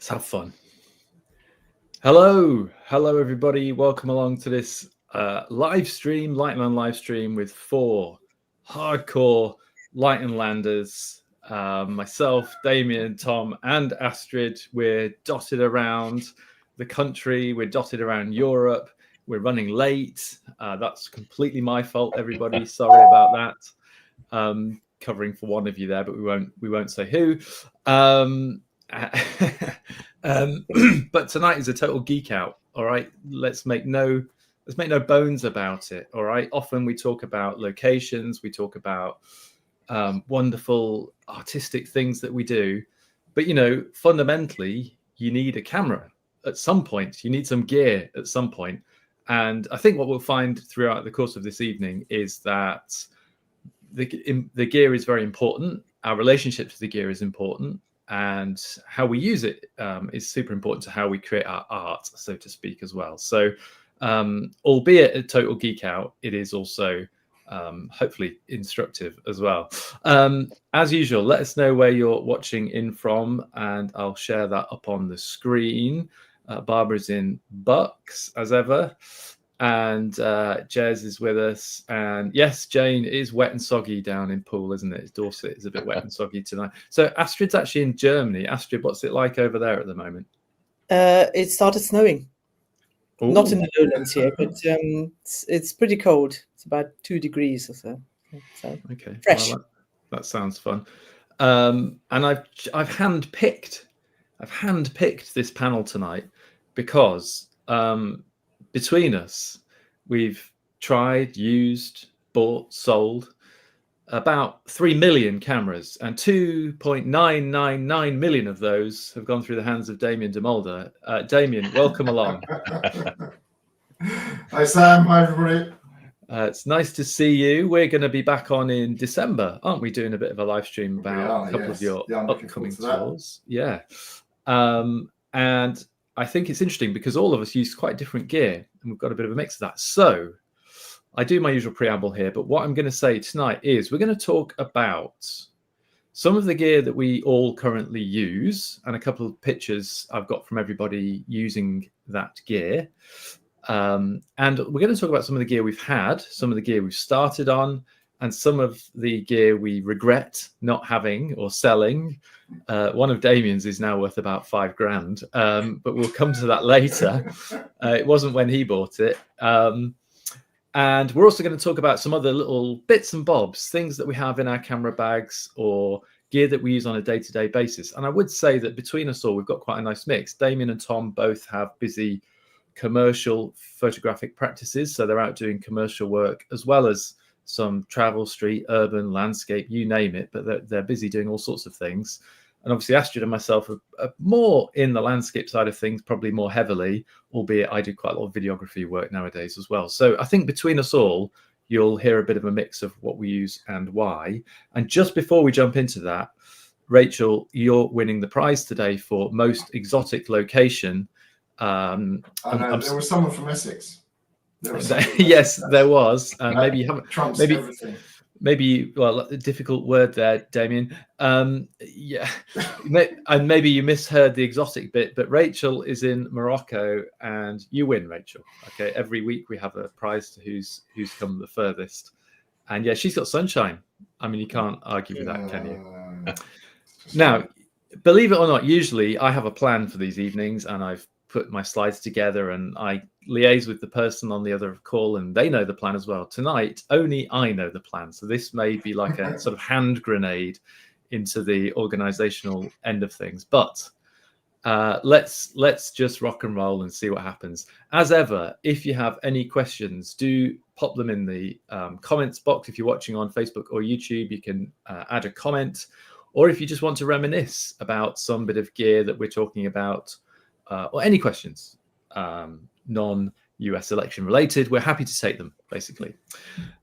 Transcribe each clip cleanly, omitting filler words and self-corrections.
Let's have fun. Hello, everybody. Welcome along to this live stream, Light and Land live stream with 4 hardcore Light and Landers. Myself, Damien, Tom, and Astrid. We're dotted around the country. We're dotted around Europe. We're running late. That's completely my fault, everybody. Sorry about that. Covering for one of you there, but we won't say who. But tonight is a total geek out. All right, let's make no bones about it. All right, often we talk about locations, we talk about wonderful artistic things that we do, but fundamentally you need a camera at some point. You need some gear at some point. And I think what we'll find throughout the course of this evening is that the gear is very important. Our relationship to the gear is important. And how we use it is super important to how we create our art, so to speak, as well. So, albeit a total geek out, it is also hopefully instructive as well. As usual, let us know where you're watching in from, and I'll share that up on the screen. Barbara's in Bucks, as ever. And Jez is with us. And yes, Jane, it is wet and soggy down in Poole, isn't it? Dorset is a bit wet and soggy tonight. So Astrid's actually in Germany. Astrid, what's it like over there at the moment? It started snowing. Ooh. Not in the lowlands here, but it's pretty cold. It's about 2 degrees or so. Okay, fresh. Well, that sounds fun. And I've handpicked this panel tonight because between us, we've tried, used, bought, sold about 3 million cameras, and 2.999 million of those have gone through the hands of Damien de Mulder. Damien, welcome along. Hi, Sam. Hi, everybody. It's nice to see you. We're going to be back on in December, aren't we? Doing a bit of a live stream about a couple of your upcoming tours. Yeah. And I think it's interesting because all of us use quite different gear, and we've got a bit of a mix of that. So I do my usual preamble here, but what I'm going to say tonight is we're going to talk about some of the gear that we all currently use, and a couple of pictures I've got from everybody using that gear. And we're going to talk about some of the gear we've had, some of the gear we've started on, and some of the gear we regret not having or selling. One of Damien's is now worth about $5,000, but we'll come to that later. It wasn't when he bought it. And we're also going to talk about some other little bits and bobs, things that we have in our camera bags or gear that we use on a day-to-day basis. And I would say that between us all, we've got quite a nice mix. Damien and Tom both have busy commercial photographic practices, so they're out doing commercial work as well as some travel, street, urban, landscape, you name it, but they're busy doing all sorts of things. And obviously Astrid and myself are more in the landscape side of things, probably more heavily, albeit I do quite a lot of videography work nowadays as well. So I think between us all, you'll hear a bit of a mix of what we use and why. And just before we jump into that, Rachel, you're winning the prize today for most exotic location. There was someone from Essex. Yes, there was. Maybe you haven't. Trumps everything. Maybe, well, a difficult word there, Damien. Yeah, and maybe you misheard the exotic bit, but Rachel is in Morocco, and you win, Rachel. Okay, every week we have a prize to who's come the furthest, and yeah, she's got sunshine. I mean, you can't argue with that, can you? Now, believe it or not, usually I have a plan for these evenings, and I've put my slides together and I liaise with the person on the other call, and they know the plan as well. Tonight, only I know the plan. So this may be like a sort of hand grenade into the organizational end of things. But let's just rock and roll and see what happens. As ever, if you have any questions, do pop them in the comments box. If you're watching on Facebook or YouTube, you can add a comment. Or if you just want to reminisce about some bit of gear that we're talking about, or any questions, non-US election related, we're happy to take them, basically.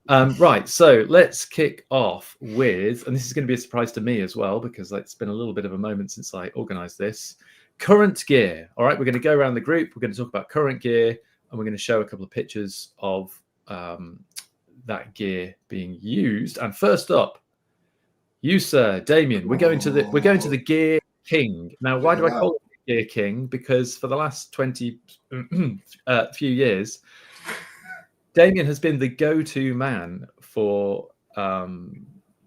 Right, so let's kick off with, and this is going to be a surprise to me as well, because it's been a little bit of a moment since I organized this, current gear. All right, we're going to go around the group, we're going to talk about current gear, and we're going to show a couple of pictures of that gear being used. And first up, you, sir, Damien, we're going to the Gear King. Now, why do I call it gear king, because for the last 20 few years, Damien has been the go-to man for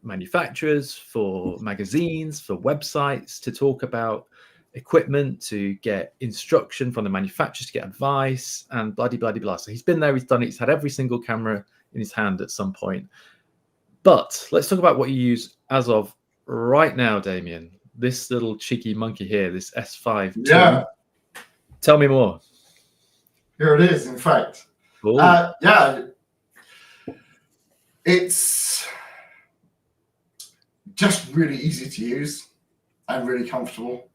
manufacturers, for magazines, for websites to talk about equipment, to get instruction from the manufacturers, to get advice, and bloody blah. So he's been there, he's done it, he's had every single camera in his hand at some point. But let's talk about what you use as of right now, Damien. This little cheeky monkey here, this S5 II. Yeah. Tell me more. Here it is, in fact. Yeah. It's just really easy to use and really comfortable.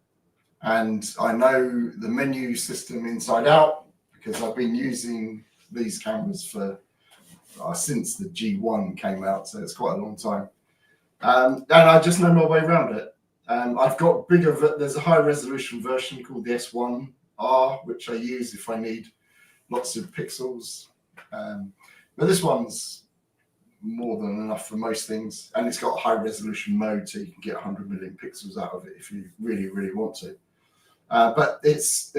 And I know the menu system inside out because I've been using these cameras for since the G1 came out, so it's quite a long time. And I just know my way around it. I've got there's a high resolution version called the S1R, which I use if I need lots of pixels. But this one's more than enough for most things. And it's got a high resolution mode, so you can get 100 million pixels out of it if you really, really want to. But it's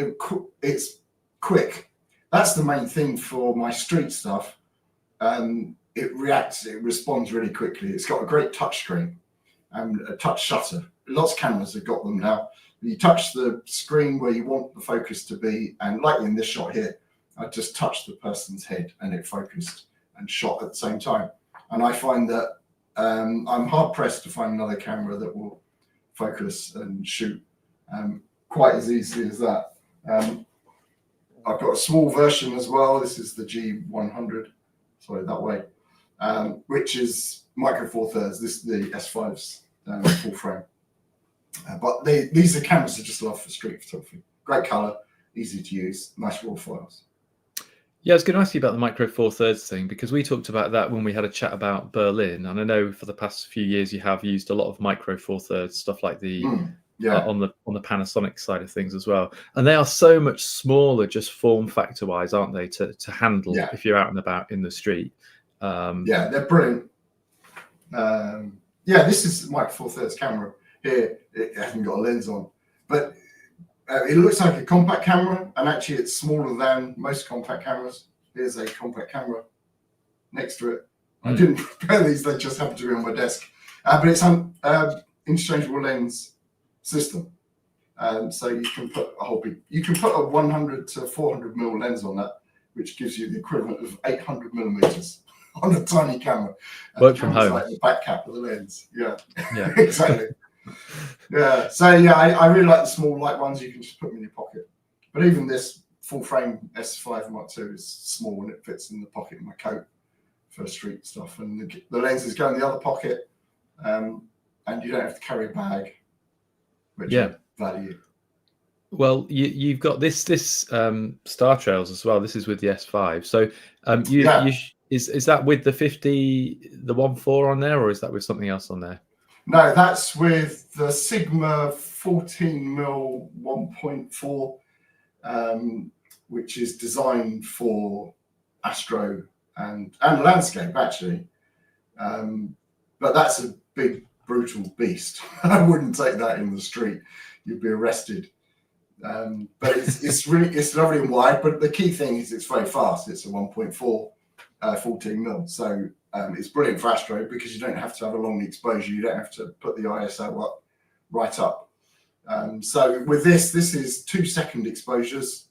quick. That's the main thing for my street stuff. It responds really quickly. It's got a great touch screen and a touch shutter. Lots of cameras have got them now. You touch the screen where you want the focus to be, and like in this shot here, I just touched the person's head and it focused and shot at the same time. And I find that I'm hard pressed to find another camera that will focus and shoot quite as easily as that. I've got a small version as well. This is the G100. Sorry, that way, which is micro four thirds. This is the S5's full frame. But these are cameras I just love for street photography. Great color, easy to use, nice raw files. Yeah, I was going to ask you about the micro four thirds thing, because we talked about that when we had a chat about Berlin, and I know for the past few years you have used a lot of micro four thirds stuff like the on the Panasonic side of things as well, and they are so much smaller, just form factor wise, aren't they, to handle if you're out and about in the street. Yeah, they're brilliant. Yeah, this is micro four thirds camera here. It hasn't got a lens on, but it looks like a compact camera, and actually it's smaller than most compact cameras. Here's a compact camera next to it. I didn't prepare these; they just happened to be on my desk. But it's an interchangeable lens system, so you can put a 100 to 400 mil lens on that, which gives you the equivalent of 800 millimeters on a tiny camera. Work from home, like the back cap of the lens. Yeah. Exactly. Yeah, so yeah, I really like the small light ones. You can just put them in your pocket. But even this full frame S5 Mark II is small and it fits in the pocket of my coat for street stuff. And the lenses go in the other pocket, and you don't have to carry a bag, which I value. Well, you've got this Star Trails as well. This is with the S5. So is that with the 1.4 on there, or is that with something else on there? No, that's with the Sigma 14mm 1.4, which is designed for astro and landscape, actually. But that's a big, brutal beast. I wouldn't take that in the street. You'd be arrested. But it's lovely and wide. But the key thing is it's very fast. It's a 1.4 14mm. So it's brilliant for astro because you don't have to have a long exposure. You don't have to put the ISO up right up. So with this is 2-second exposures,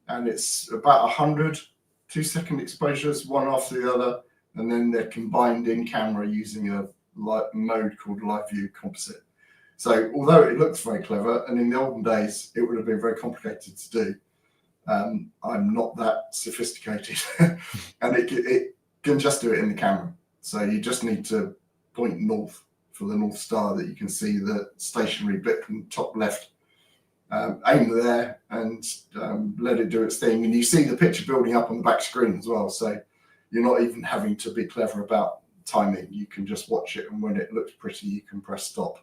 and it's about 100 2-second exposures, one after the other, and then they're combined in camera using a mode called live view composite. So although it looks very clever, and in the olden days it would have been very complicated to do, I'm not that sophisticated, and it can just do it in the camera. So you just need to point north for the North Star that you can see the stationary bit in top left. Aim there and let it do its thing, and you see the picture building up on the back screen as well. So you're not even having to be clever about timing. You can just watch it, and when it looks pretty, you can press stop.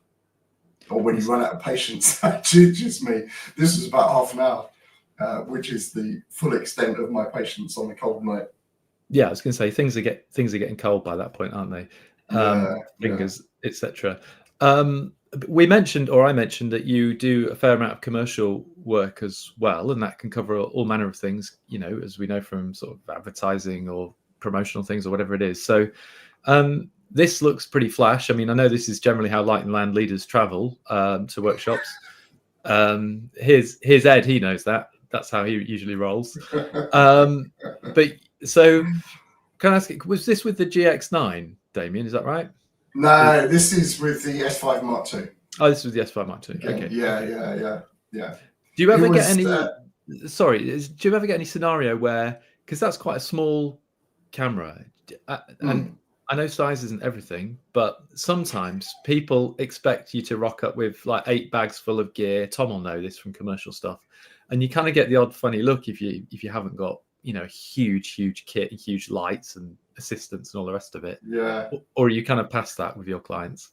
Or when you run out of patience, just me. This was about half an hour, which is the full extent of my patience on a cold night. Yeah, I was going to say things are getting cold by that point, aren't they? Fingers, etc. we mentioned, or I mentioned, that you do a fair amount of commercial work as well, and that can cover all manner of things, you know, as we know from sort of advertising or promotional things or whatever it is. So this looks pretty flash. I mean, I know this is generally how Light and Land leaders travel to workshops. Here's Ed. He knows that. That's how he usually rolls. But so, can I ask, was this with the GX9, Damien? Is that right? No, this is with the S5 Mark II. Oh, this was the S5 Mark II. Okay. Yeah. Do you ever get any? Do you ever get any scenario where, because that's quite a small camera, and I know size isn't everything, but sometimes people expect you to rock up with like 8 bags full of gear. Tom will know this from commercial stuff, and you kind of get the odd funny look if you haven't got, you know, huge kit and huge lights and assistants and all the rest of it. Yeah. Or are you kind of past that with your clients?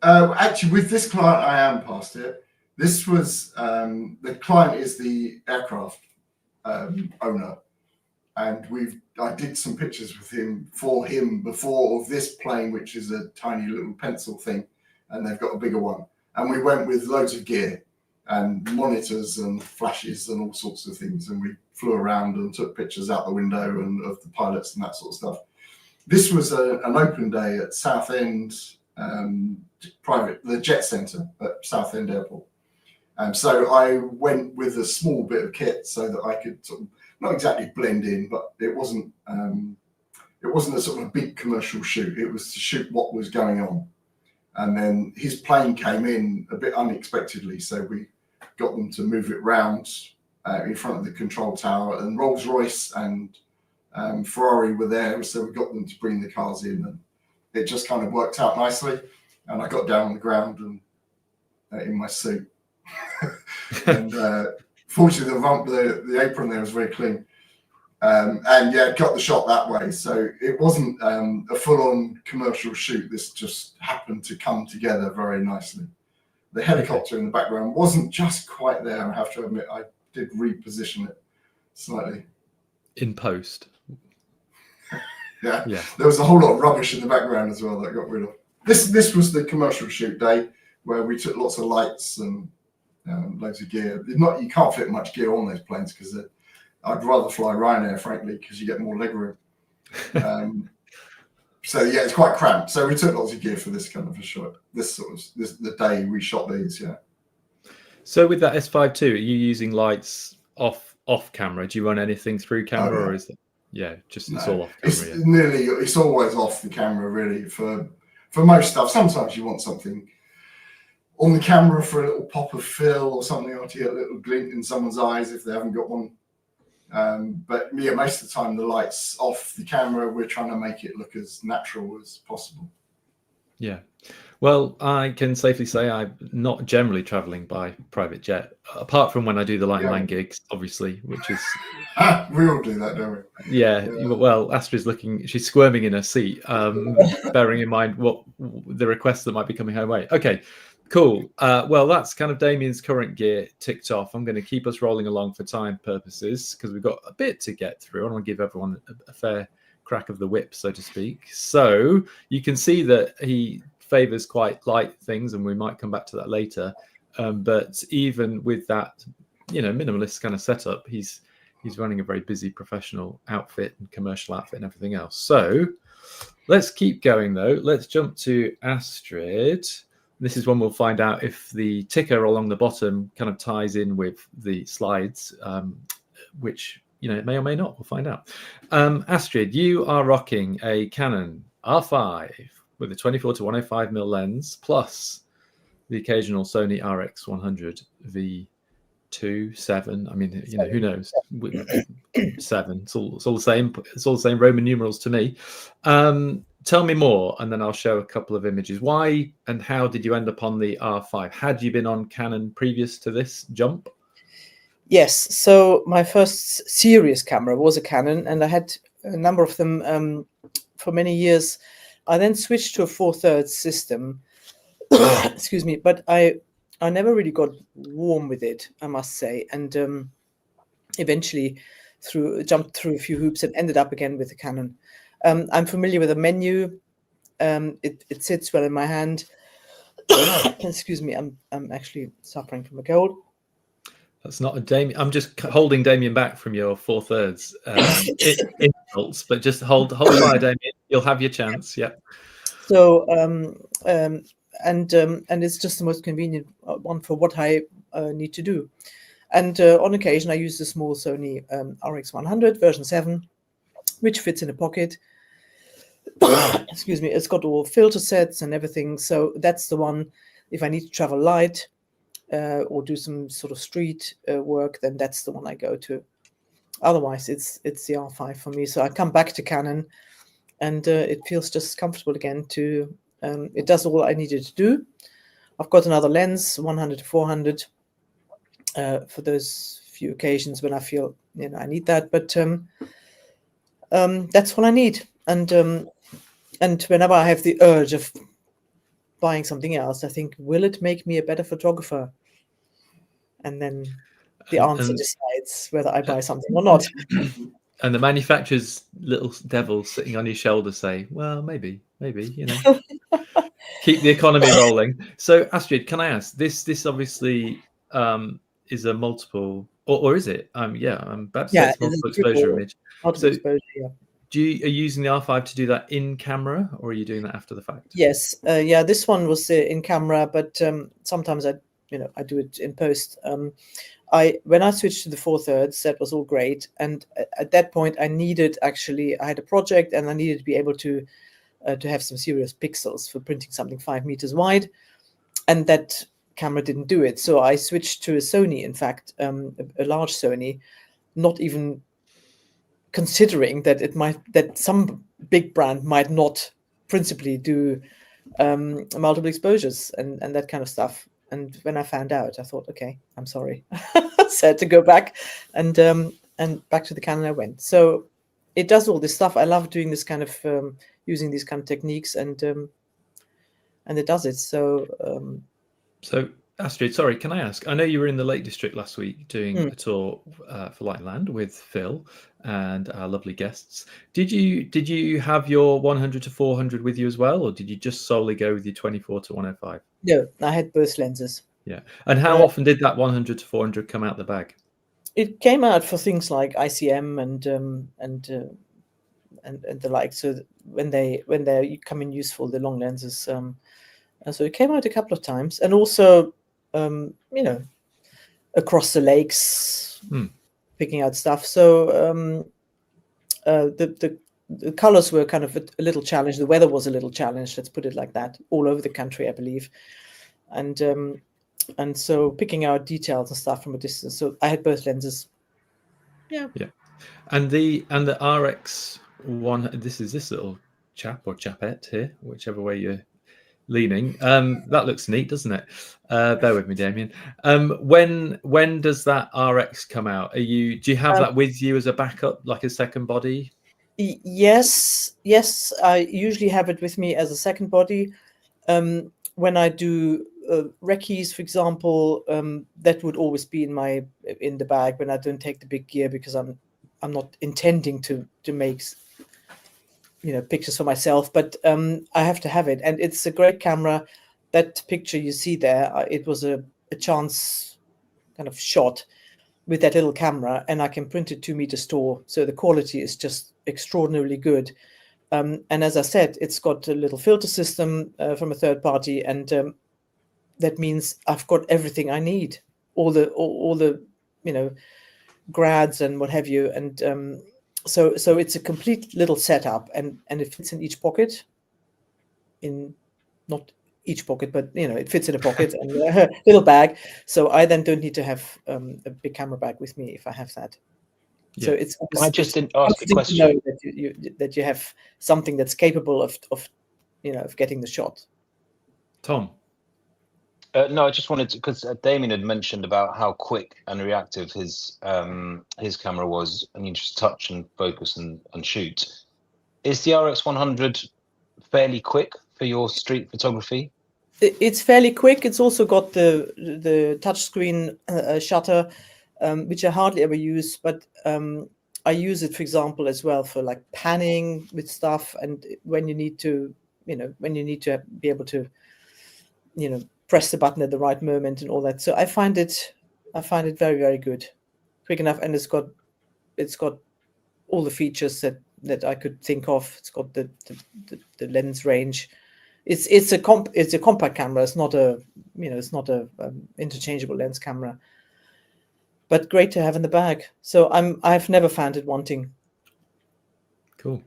Actually, with this client, I am past it. This was the client is the aircraft owner, and I did some pictures with him before of this plane, which is a tiny little pencil thing, and they've got a bigger one. And we went with loads of gear and monitors and flashes and all sorts of things, and we flew around and took pictures out the window and of the pilots and that sort of stuff. This was an open day at Southend, the Jet Centre at Southend Airport. So I went with a small bit of kit so that I could sort of, not exactly blend in, but it wasn't a sort of a big commercial shoot. It was to shoot what was going on. And then his plane came in a bit unexpectedly, so we got them to move it round in front of the control tower, and Rolls-Royce and Ferrari were there, so we got them to bring the cars in, and it just kind of worked out nicely. And I got down on the ground and in my suit, and fortunately the apron there was very clean, and yeah, got the shot that way. So it wasn't a full-on commercial shoot. This just happened to come together very nicely. The helicopter in the background wasn't just quite there, I have to admit. I did reposition it slightly In post. Yeah. There was a whole lot of rubbish in the background as well that I got rid of. This was the commercial shoot day where we took lots of lights and loads of gear. You can't fit much gear on those planes because I'd rather fly Ryanair, frankly, because you get more legroom. So yeah, it's quite cramped. So we took lots of gear for this kind of a shot. The day we shot these, yeah. So with that S5 II, are you using lights off camera? Do you run anything through camera, or is it? Yeah, just it's all off camera. It's always off the camera, really, for most stuff. Sometimes you want something on the camera for a little pop of fill or something, or to get a little glint in someone's eyes if they haven't got one. But yeah, most of the time the light's off the camera. We're trying to make it look as natural as possible. Yeah. Well, I can safely say I'm not generally traveling by private jet, apart from when I do the Light and Land gigs, obviously, which is... we all do that, don't we? Yeah. Well, Astrid's she's squirming in her seat, bearing in mind what the requests that might be coming her way. Okay, cool. Well, that's kind of Damien's current gear ticked off. I'm going to keep us rolling along for time purposes because we've got a bit to get through. I want to give everyone a fair crack of the whip, so to speak. So you can see that he favors quite light things, and we might come back to that later. But even with that, minimalist kind of setup, he's running a very busy professional outfit and commercial outfit and everything else. So let's keep going though. Let's jump to Astrid. This is when we'll find out if the ticker along the bottom kind of ties in with the slides, which it may or may not. We'll find out. Astrid, you are rocking a Canon R5 with a 24-105mm lens, plus the occasional Sony RX100 V2, 7. I mean, who knows? 7. It's all the same. It's all the same Roman numerals to me. Tell me more, and then I'll show a couple of images. Why and how did you end up on the R5? Had you been on Canon previous to this jump? Yes. So my first serious camera was a Canon, and I had a number of them for many years. I then switched to a 4/3 system. Excuse me, but I never really got warm with it, I must say, and eventually jumped through a few hoops and ended up again with the Canon. I'm familiar with the menu. It sits well in my hand. Excuse me, I'm actually suffering from a cold. That's not a Damien. I'm just holding Damien back from your 4/3 insults, but just hold fire, Damien. You'll have your chance. Yeah. So and it's just the most convenient one for what I need to do. And on occasion, I use the small Sony RX100 version 7, which fits in a pocket. Excuse me. It's got all filter sets and everything. So that's the one. If I need to travel light or do some sort of street work, then that's the one I go to. Otherwise, it's the R5 for me. So I come back to Canon, and it feels just comfortable again. It does all I needed to do. I've got another lens, 100 to 400, for those few occasions when I feel I need that. But that's what I need. And whenever I have the urge of buying something else, I think, will it make me a better photographer? And then the answer decides whether I buy something or not. And the manufacturer's little devil sitting on your shoulder say, well, maybe, keep the economy rolling. So Astrid, can I ask, this obviously is a multiple, or is it? I'm about to say it's multiple exposure image. Multiple exposure, yeah. Are you using the R5 to do that in camera, or are you doing that after the fact? Yes, this one was in camera, but sometimes I do it in post. When I switched to the 4/3, that was all great, and at that point I had a project, and I needed to be able to have some serious pixels for printing something 5 meters wide, and that camera didn't do it. So I switched to a Sony, in fact, a large Sony, not even considering that some big brand might not principally do multiple exposures and that kind of stuff. And when I found out, I thought, okay, I'm sorry. So I had to go back, and back to the Canon I went. So it does all this stuff. I love doing this kind of using these kind of techniques, and it does it. So Astrid, sorry, can I ask? I know you were in the Lake District last week doing a tour for Light and Land with Phil and our lovely guests. Did you have your 100 to 400 with you as well, or did you just solely go with your 24 to 105? No, I had both lenses. Yeah, and how often did that 100 to 400 come out the bag? It came out for things like ICM and the like. So when they come in useful, the long lenses. So it came out a couple of times, and also across the lakes, picking out stuff. So the colors were kind of a little challenged. The weather was a little challenged. Let's put it like that. All over the country, I believe, and so picking out details and stuff from a distance. So I had both lenses. Yeah. And the RX1. This is this little chap or chapette here, whichever way you're leaning. That looks neat, doesn't it? Bear with me, Damien. When does that RX come out? Do you have that with you as a backup, like a second body? Yes. I usually have it with me as a second body. When I do recce's, for example, that would always be in the bag when I don't take the big gear, because I'm not intending to make pictures for myself, but I have to have it, and it's a great camera. That picture you see there, it was a chance kind of shot with that little camera, and I can print it 2 meters tall, so the quality is just extraordinarily good. And as I said, it's got a little filter system from a third party, and that means I've got everything I need, all the grads and what have you, and so it's a complete little setup, and it fits in each pocket. In not each pocket, but it fits in a pocket and a little bag. So I then don't need to have a big camera bag with me if I have that. Yeah. So it's. I just didn't ask a question. To know that you have something that's capable of getting the shot. Tom. No, I just wanted to, because Damien had mentioned about how quick and reactive his camera was, and you just touch and focus and shoot. Is the RX100 fairly quick for your street photography? It's fairly quick. It's also got the touchscreen shutter, which I hardly ever use, but I use it, for example, as well for like panning with stuff, and when you need to be able to press the button at the right moment and all that. So I find it very, very good, quick enough, and it's got all the features that I could think of. It's got the lens range. It's a compact camera. It's not a interchangeable lens camera, but great to have in the bag. So I've never found it wanting. Cool.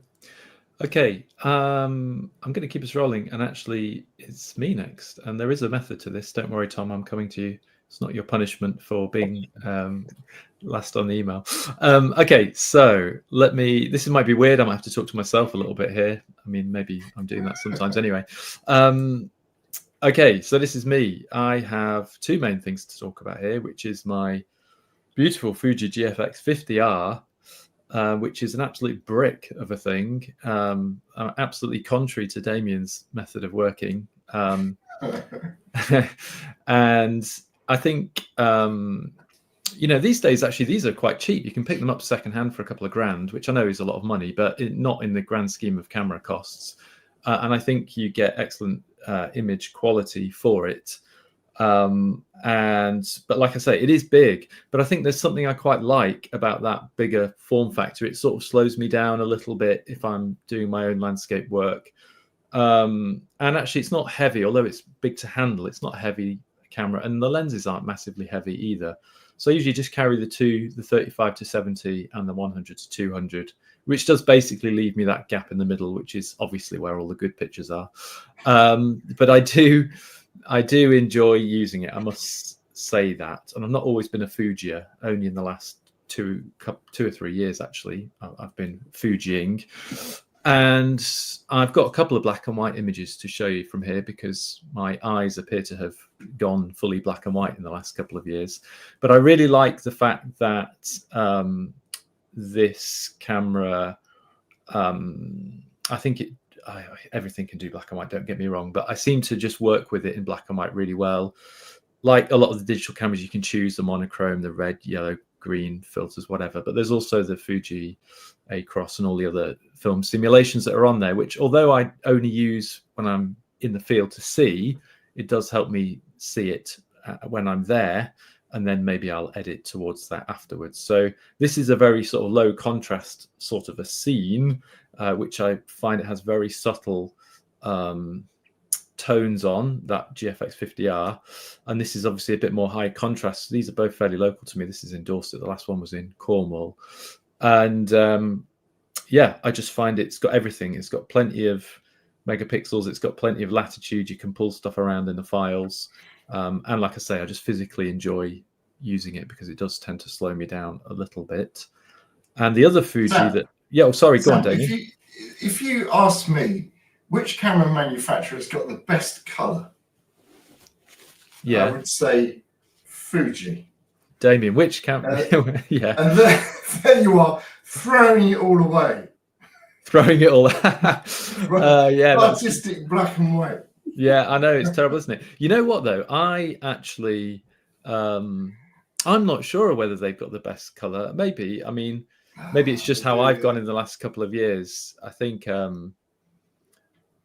Okay, I'm going to keep us rolling, and actually it's me next, and there is a method to this. Don't worry, Tom, I'm coming to you. It's not your punishment for being last on the email. Okay, so this might be weird. I might have to talk to myself a little bit here. I mean, maybe I'm doing that sometimes anyway. Okay, so this is me. I have two main things to talk about here, which is my beautiful Fuji GFX 50R, which is an absolute brick of a thing, absolutely contrary to Damien's method of working. And I think, these days, actually, these are quite cheap. You can pick them up secondhand for a couple of grand, which I know is a lot of money, but not in the grand scheme of camera costs. And I think you get excellent image quality for it. But like I say, it is big, but I think there's something I quite like about that bigger form factor. It sort of slows me down a little bit if I'm doing my own landscape work. And actually it's not heavy, although it's big to handle. It's not a heavy camera, and the lenses aren't massively heavy either. So I usually just carry the 35 to 70 and the 100 to 200, which does basically leave me that gap in the middle, which is obviously where all the good pictures are. But I do enjoy using it, I must say that. And I've not always been a Fujier, only in the last two or 3 years, actually, I've been Fujiing. And I've got a couple of black and white images to show you from here because my eyes appear to have gone fully black and white in the last couple of years. But I really like the fact that this camera, I think everything can do black and white, don't get me wrong, but I seem to just work with it in black and white really well. Like a lot of the digital cameras, you can choose the monochrome, the red, yellow, green filters, whatever. But there's also the Fuji A-Cross and all the other film simulations that are on there, which although I only use when I'm in the field to see, it does help me see it when I'm there. And then maybe I'll edit towards that afterwards. So this is a very sort of low contrast sort of a scene, which I find it has very subtle tones on, that GFX 50R. And this is obviously a bit more high contrast. These are both fairly local to me. This is in Dorset. The last one was in Cornwall. And yeah, I just find it's got everything. It's got plenty of megapixels. It's got plenty of latitude. You can pull stuff around in the files. And like I say, I just physically enjoy using it because it does tend to slow me down a little bit. And the other Fuji go on, Damien. If you ask me which camera manufacturer has got the best color, I would say Fuji. Damien, which camera? Yeah. And there you are, throwing it all away. Throwing it all. Artistic black and white. Yeah, I know, it's terrible, isn't it? You know what though? I actually, I'm not sure whether they've got the best color. Maybe, I mean, maybe it's just how I've gone in the last couple of years. I think,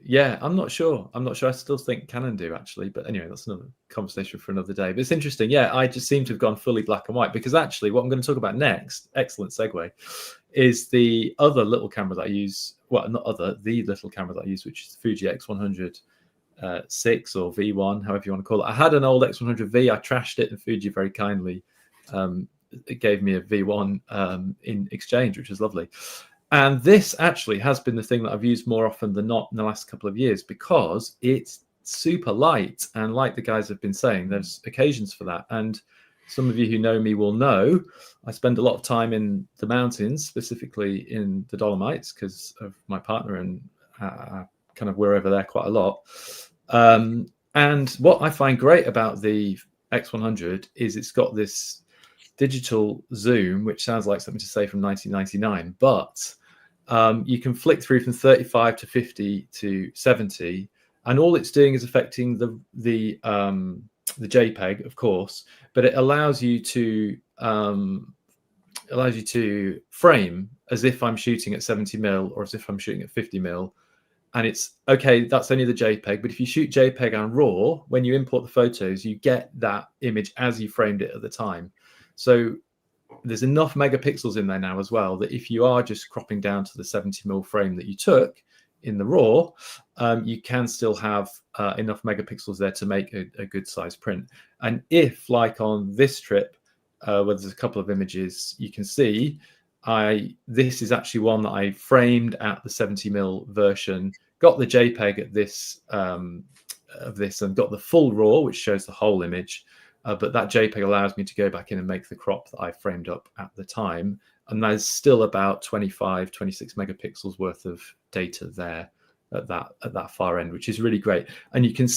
yeah, I'm not sure. I still think Canon do actually, but anyway, that's another conversation for another day. But it's interesting. Yeah, I just seem to have gone fully black and white because actually, what I'm going to talk about next, excellent segue, is the other little camera that I use. Well, the little camera that I use, which is the Fuji X100. 6 or V1, however you want to call it. I had an old X100V. I trashed it, and Fuji very kindly it gave me a V1 in exchange, which is lovely. And this actually has been the thing that I've used more often than not in the last couple of years because it's super light. And like the guys have been saying, there's occasions for that. And some of you who know me will know I spend a lot of time in the mountains, specifically in the Dolomites, because of my partner, and kind of we're over there quite a lot. And what I find great about the X100 is it's got this digital zoom, which sounds like something to say from 1999, but you can flick through from 35 to 50 to 70, and all it's doing is affecting the JPEG, of course, but it allows you to frame as if I'm shooting at 70mm or as if I'm shooting at 50mm. and it's okay, that's only the JPEG, but if you shoot JPEG and RAW, when you import the photos, you get that image as you framed it at the time. So there's enough megapixels in there now as well that if you are just cropping down to the 70mm frame that you took in the RAW, you can still have enough megapixels there to make a good size print. And if, like on this trip, where there's a couple of images, you can see this is actually one that I framed at the 70mm version, got the JPEG at this of this, and got the full RAW, which shows the whole image. But that JPEG allows me to go back in and make the crop that I framed up at the time. And there's still about 25, 26 megapixels worth of data there at that far end, which is really great. And you can,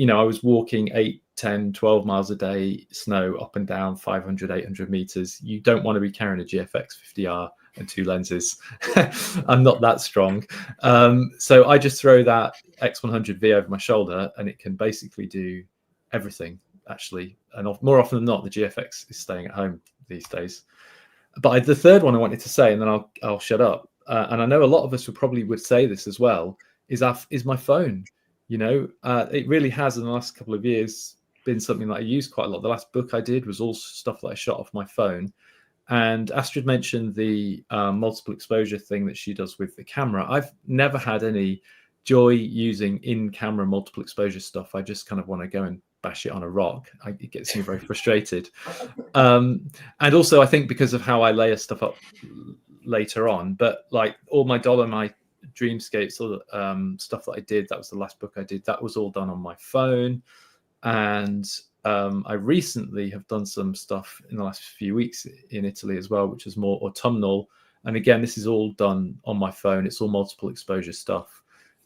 I was walking 8, 10, 12 miles a day, snow up and down 500, 800 meters. You don't want to be carrying a GFX 50R and 2 lenses. I'm not that strong. So I just throw that X100V over my shoulder and it can basically do everything, actually. And more often than not, the GFX is staying at home these days. But the third one I wanted to say, and then I'll shut up, and I know a lot of us would say this as well, is my phone. It really has in the last couple of years been something that I use quite a lot. The last book I did was all stuff that I shot off my phone. And Astrid mentioned the multiple exposure thing that she does with the camera. I've never had any joy using in-camera multiple exposure stuff. I just kind of want to go and bash it on a rock. It gets me very frustrated. And also I think because of how I layer stuff up later on, but like all my Dolomite dreamscapes, all the stuff that I did, that was the last book I did, that was all done on my phone. And I recently have done some stuff in the last few weeks in Italy as well, which is more autumnal. And again, this is all done on my phone. It's all multiple exposure stuff.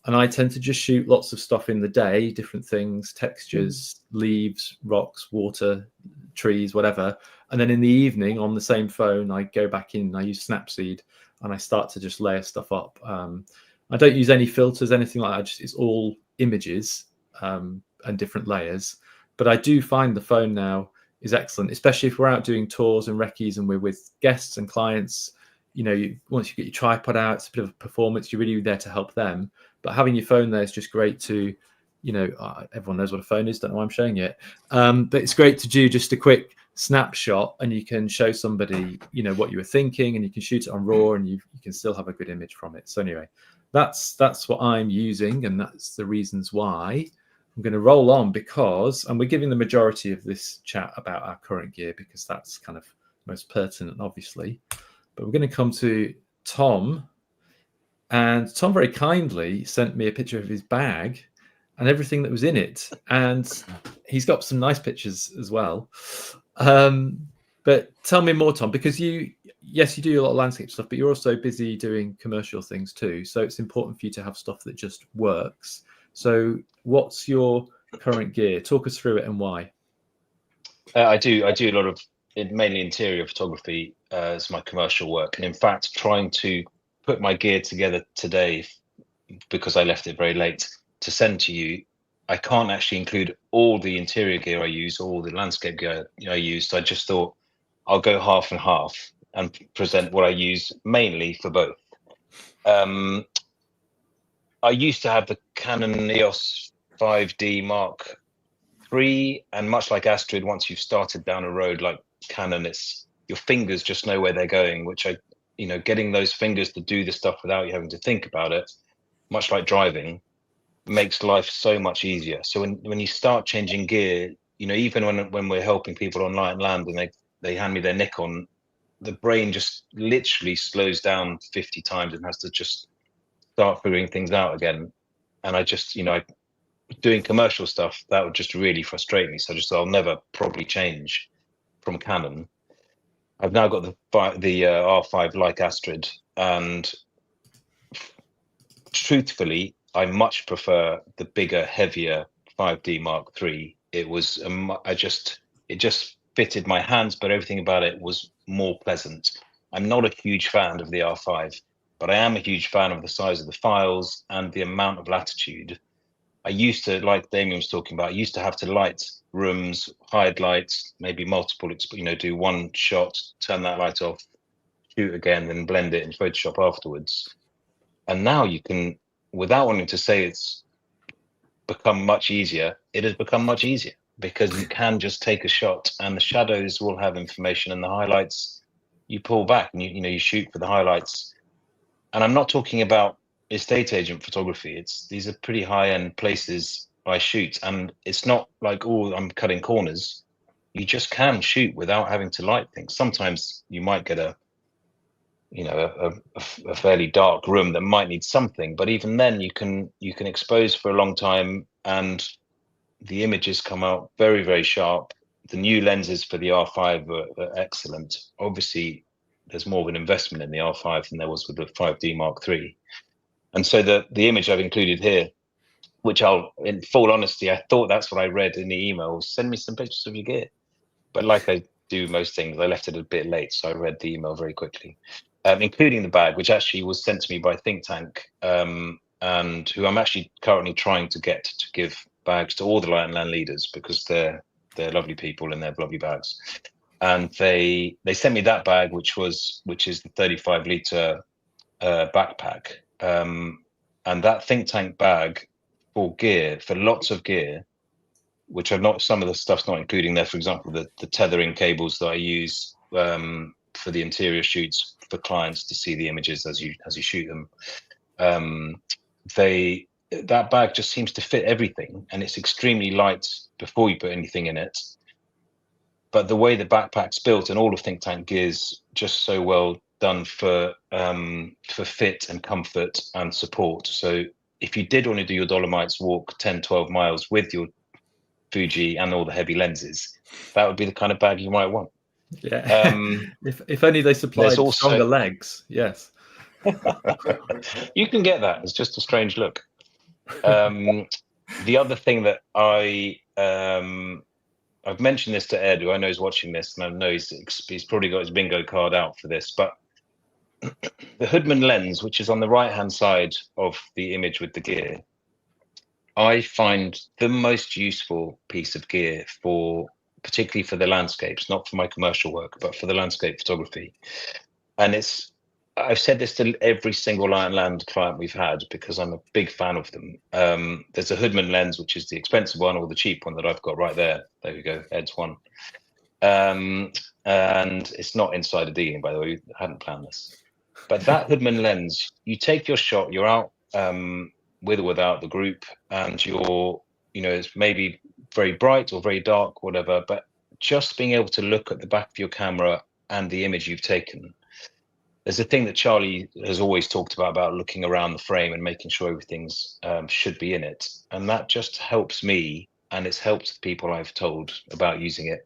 And I tend to just shoot lots of stuff in the day, different things, textures, leaves, rocks, water, trees, whatever. And then in the evening on the same phone, I go back in, I use Snapseed, and I start to just layer stuff up. I don't use any filters, anything like that. It's all images and different layers. But I do find the phone now is excellent, especially if we're out doing tours and recce's and we're with guests and clients. Once you get your tripod out, it's a bit of a performance. You're really there to help them. But having your phone there is just great to, everyone knows what a phone is. Don't know why I'm showing it. But it's great to do just a quick snapshot, and you can show somebody, what you were thinking, and you can shoot it on RAW, and you can still have a good image from it. So anyway, that's what I'm using, and that's the reasons why. I'm going to roll on and we're giving the majority of this chat about our current gear because that's kind of most pertinent, obviously. But we're going to come to Tom. And Tom very kindly sent me a picture of his bag and everything that was in it. And he's got some nice pictures as well. But tell me more, Tom, because you do a lot of landscape stuff, but you're also busy doing commercial things too. So it's important for you to have stuff that just works. So what's your current gear? Talk us through it and why. I do a lot of mainly interior photography as my commercial work. And in fact, trying to put my gear together today, because I left it very late to send to you, I can't actually include all the interior gear I use, all the landscape gear I use. So I just thought I'll go half and half and present what I use mainly for both. I used to have the Canon EOS 5D Mark III, and much like Astrid, once you've started down a road like Canon, it's your fingers just know where they're going, which getting those fingers to do the stuff without you having to think about it, much like driving, makes life so much easier. So when you start changing gear, even when we're helping people on light and land and they hand me their Nikon, the brain just literally slows down 50 times and has to just start figuring things out again. And I just, doing commercial stuff, that would just really frustrate me. So I'll never probably change from Canon. I've now got the R5 like Astrid, and truthfully, I much prefer the bigger, heavier 5D Mark III. It was it just fitted my hands, but everything about it was more pleasant. I'm not a huge fan of the R5, but I am a huge fan of the size of the files and the amount of latitude. I used to, like Damien was talking about, I used to have to light rooms, hide lights, maybe multiple, do one shot, turn that light off, shoot again, then blend it in Photoshop afterwards. And now you can without wanting to say it's become much easier, it has become much easier because you can just take a shot and the shadows will have information and the highlights you pull back and you shoot for the highlights. And I'm not talking about estate agent photography. These are pretty high-end places I shoot, and it's not like, oh, I'm cutting corners. You just can shoot without having to light things. Sometimes you might get a fairly dark room that might need something, but even then you can expose for a long time and the images come out very, very sharp. The new lenses for the R5 are excellent. Obviously, there's more of an investment in the R5 than there was with the 5D Mark III. And so the image I've included here, which in full honesty, I thought that's what I read in the email, send me some pictures of your gear. But like I do most things, I left it a bit late, so I read the email very quickly, including the bag, which actually was sent to me by Think Tank, and who I'm actually currently trying to get to give bags to all the Light and Land leaders because they're lovely people and they're lovely bags. And they sent me that bag, which is the 35-litre backpack, and that Think Tank bag for gear, for lots of gear, which are not, some of the stuff's not including there. For example, the tethering cables that I use for the interior shoots for clients to see the images as you shoot them. That bag just seems to fit everything, and it's extremely light before you put anything in it. But the way the backpack's built and all of Think Tank gear's just so well done for fit and comfort and support. So if you did want to do your Dolomites walk 10, 12 miles with your Fuji and all the heavy lenses, that would be the kind of bag you might want. Yeah. If only they supplied stronger legs. Yes. You can get that. It's just a strange look. The other thing that I've mentioned this to Ed, who I know is watching this, and I know he's probably got his bingo card out for this, but the Hoodman lens, which is on the right-hand side of the image with the gear, I find the most useful piece of gear particularly for the landscapes, not for my commercial work, but for the landscape photography. And I've said this to every single Light and Land client we've had because I'm a big fan of them. There's a Hoodman lens, which is the expensive one, or the cheap one that I've got right there. There we go, Ed's one. And it's not insider dealing, by the way. I hadn't planned this. But that Hoodman lens, you take your shot, you're out with or without the group, and it's maybe very bright or very dark, whatever, but just being able to look at the back of your camera and the image you've taken. There's a thing that Charlie has always talked about looking around the frame and making sure everything's should be in it. And that just helps me, and it's helped the people I've told about using it,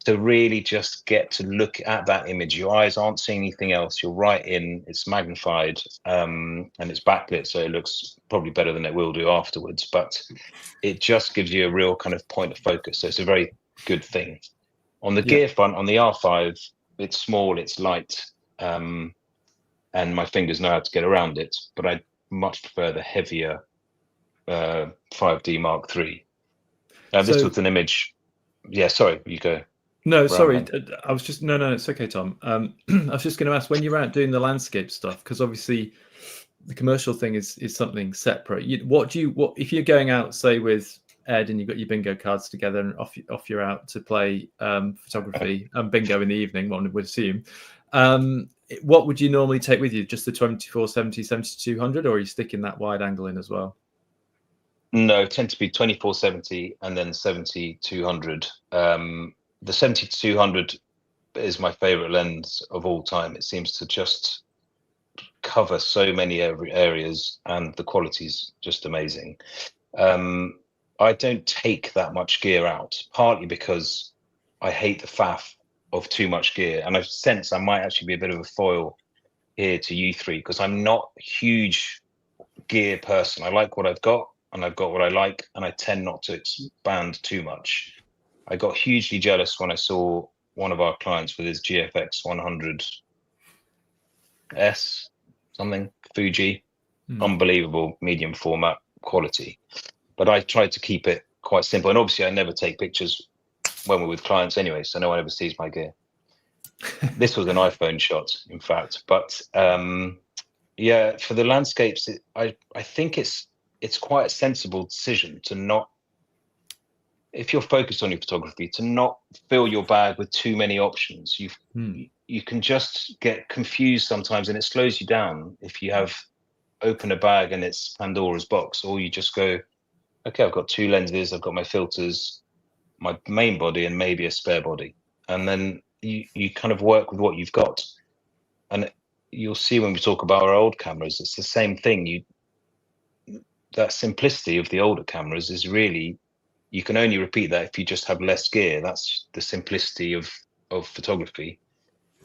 to really just get to look at that image. Your eyes aren't seeing anything else. You're right in, it's magnified, and it's backlit, so it looks probably better than it will do afterwards, but it just gives you a real kind of point of focus. So it's a very good thing. On the gear front, on the R5, it's small, it's light, and my fingers know how to get around it, but I much prefer the heavier 5D Mark III. This was an image. Yeah, sorry, you go. No, sorry. I was just no, it's okay, Tom. I was just going to ask, when you're out doing the landscape stuff, because obviously the commercial thing is something separate. What if you're going out, say, with Ed, and you've got your bingo cards together, and off you're out to play photography and bingo in the evening, one would assume. What would you normally take with you? Just the 24-70, 70-200, or are you sticking that wide angle in as well? No, tend to be 24-70 and then 70-200. The 70-200 is my favorite lens of all time. It seems to just cover so many areas, and the quality's just amazing. I don't take that much gear out, partly because I hate the faff of too much gear, and I sense I might actually be a bit of a foil here to you three, because I'm not a huge gear person. I like what I've got, and I've got what I like, and I tend not to expand too much. I got hugely jealous when I saw one of our clients with his GFX 100S something, Fuji, unbelievable medium format quality. But I tried to keep it quite simple. And obviously I never take pictures when we're with clients anyway, so no one ever sees my gear. This was an iPhone shot, in fact. But Yeah, for the landscapes, I think it's quite a sensible decision to not, if you're focused on your photography, to not fill your bag with too many options. You can just get confused sometimes, and it slows you down if you have open a bag and it's Pandora's box, or you just go, okay, I've got 2 lenses, I've got my filters, my main body, and maybe a spare body, and then you kind of work with what you've got. And you'll see when we talk about our old cameras, it's the same thing. That simplicity of the older cameras is really, you can only repeat that if you just have less gear. That's the simplicity of photography.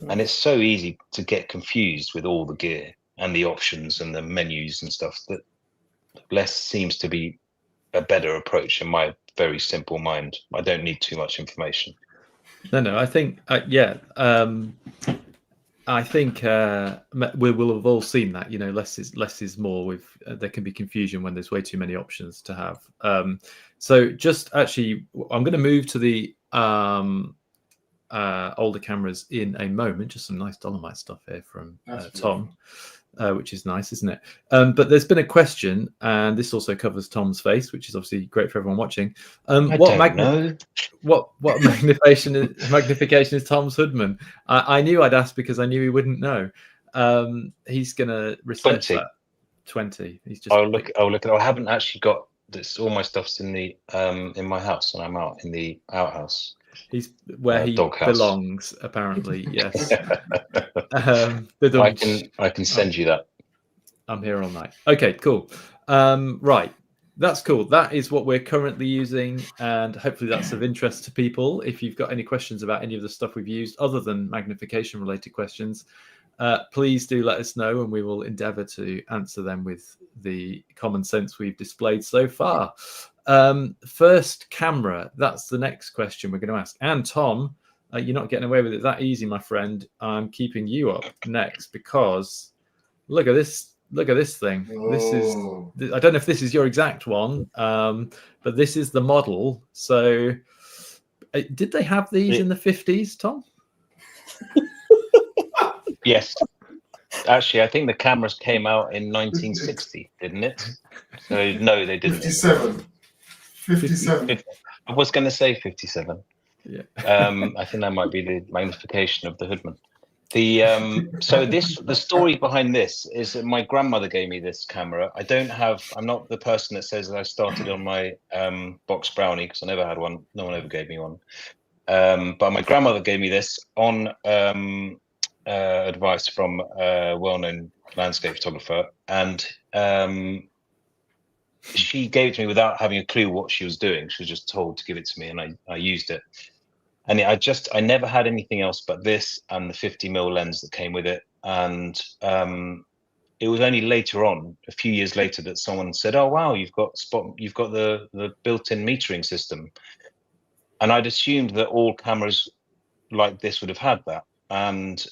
And it's so easy to get confused with all the gear and the options and the menus and stuff, that less seems to be a better approach in my very simple mind. I don't need too much information. No, I think, I think we will have all seen that, less is more. With there can be confusion when there's way too many options to have. So just actually, I'm going to move to the older cameras in a moment. Just some nice Dolomite stuff here from Tom, which is nice, isn't it? But there's been a question, and this also covers Tom's face, which is obviously great for everyone watching. What magnification is Tom's Hoodman? I knew I'd ask because I knew he wouldn't know. He's gonna research 20. that. 20. He's just. I'll look. I haven't actually got this. All my stuff's in the in my house, and I'm out in the outhouse. He's where he belongs, apparently. Yes. I can send you that. I'm here all night. Okay, cool. Right. That's cool. That is what we're currently using, and hopefully that's of interest to people. If you've got any questions about any of the stuff we've used, other than magnification related questions, please do let us know, and we will endeavor to answer them with the common sense we've displayed so far. First camera, that's the next question we're going to ask. And Tom, you're not getting away with it that easy, my friend. I'm keeping you up next because look at this. Look at this thing. This is, I don't know if this is your exact one, but this is the model. So did they have these in the 50s, Tom? Yes. Actually, I think the cameras came out in 1960, didn't it? So no, they didn't. 57. I was going to say 57. Yeah. I think that might be the magnification of the Hoodman. The story behind this is that my grandmother gave me this camera. I'm not the person that says that I started on my box Brownie, because I never had one. No one ever gave me one. But my grandmother gave me this on advice from a well-known landscape photographer, and she gave it to me without having a clue what she was doing. She was just told to give it to me, and I used it. And I never had anything else but this and the 50mm lens that came with it. And it was only later on, a few years later, that someone said, "Oh wow, you've got the built-in metering system." And I'd assumed that all cameras like this would have had that. And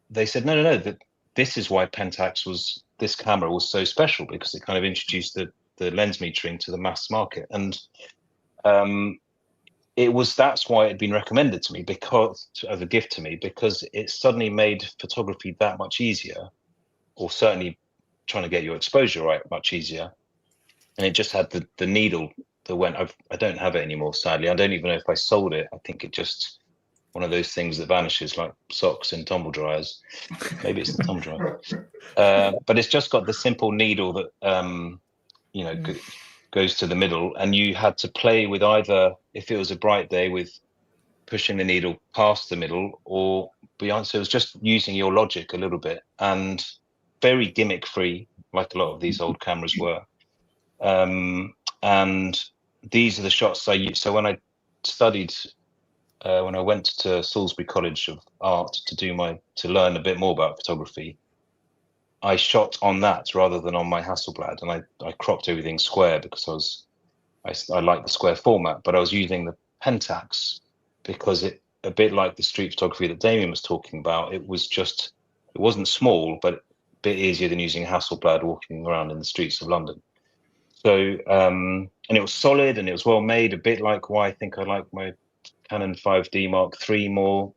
they said, no, that this is why this camera was so special, because it kind of introduced the lens metering to the mass market. And that's why it had been recommended to me, because as a gift to me, because it suddenly made photography that much easier, or certainly trying to get your exposure right much easier. And it just had the needle that went. I don't have it anymore, sadly. I don't even know if I sold it. I think it just one of those things that vanishes like socks in tumble dryers. Maybe it's the tumble dryer, but it's just got the simple needle that goes to the middle, and you had to play with either, if it was a bright day, with pushing the needle past the middle or beyond. So it was just using your logic a little bit, and very gimmick free, like a lot of these old cameras were. And these are the shots I used. So when I studied, when I went to Salisbury College of Art to learn a bit more about photography, I shot on that rather than on my Hasselblad, and I cropped everything square because I like the square format, but I was using the Pentax because it, a bit like the street photography that Damien was talking about, it wasn't small, but a bit easier than using a Hasselblad walking around in the streets of London. So, and it was solid and it was well made, a bit like why I think I like my Canon 5D Mark III more,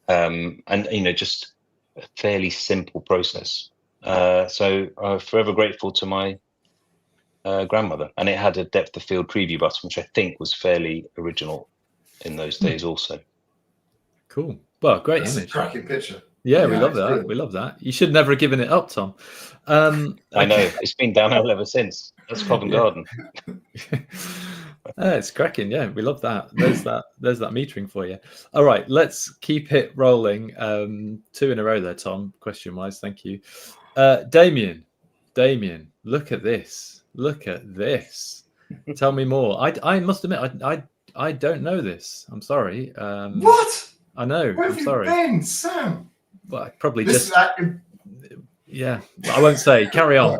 and just a fairly simple process. So I'm forever grateful to my grandmother, and it had a depth of field preview button, which I think was fairly original in those days also. Cool. Well, great That's image. a cracking picture. Yeah, we love that. Brilliant. We love that. You should never have given it up, Tom. I know, it's been downhill ever since. That's Covent Garden. It's cracking. Yeah, we love that. There's that metering for you. All right, let's keep it rolling. 2 in a row there, Tom, question wise. Thank you. Damien, look at this. Tell me more. I must admit, I don't know this. I'm sorry. What? I know. Where have I'm sorry. you been, Sam? Well, probably this just. Yeah, I won't say. Carry on.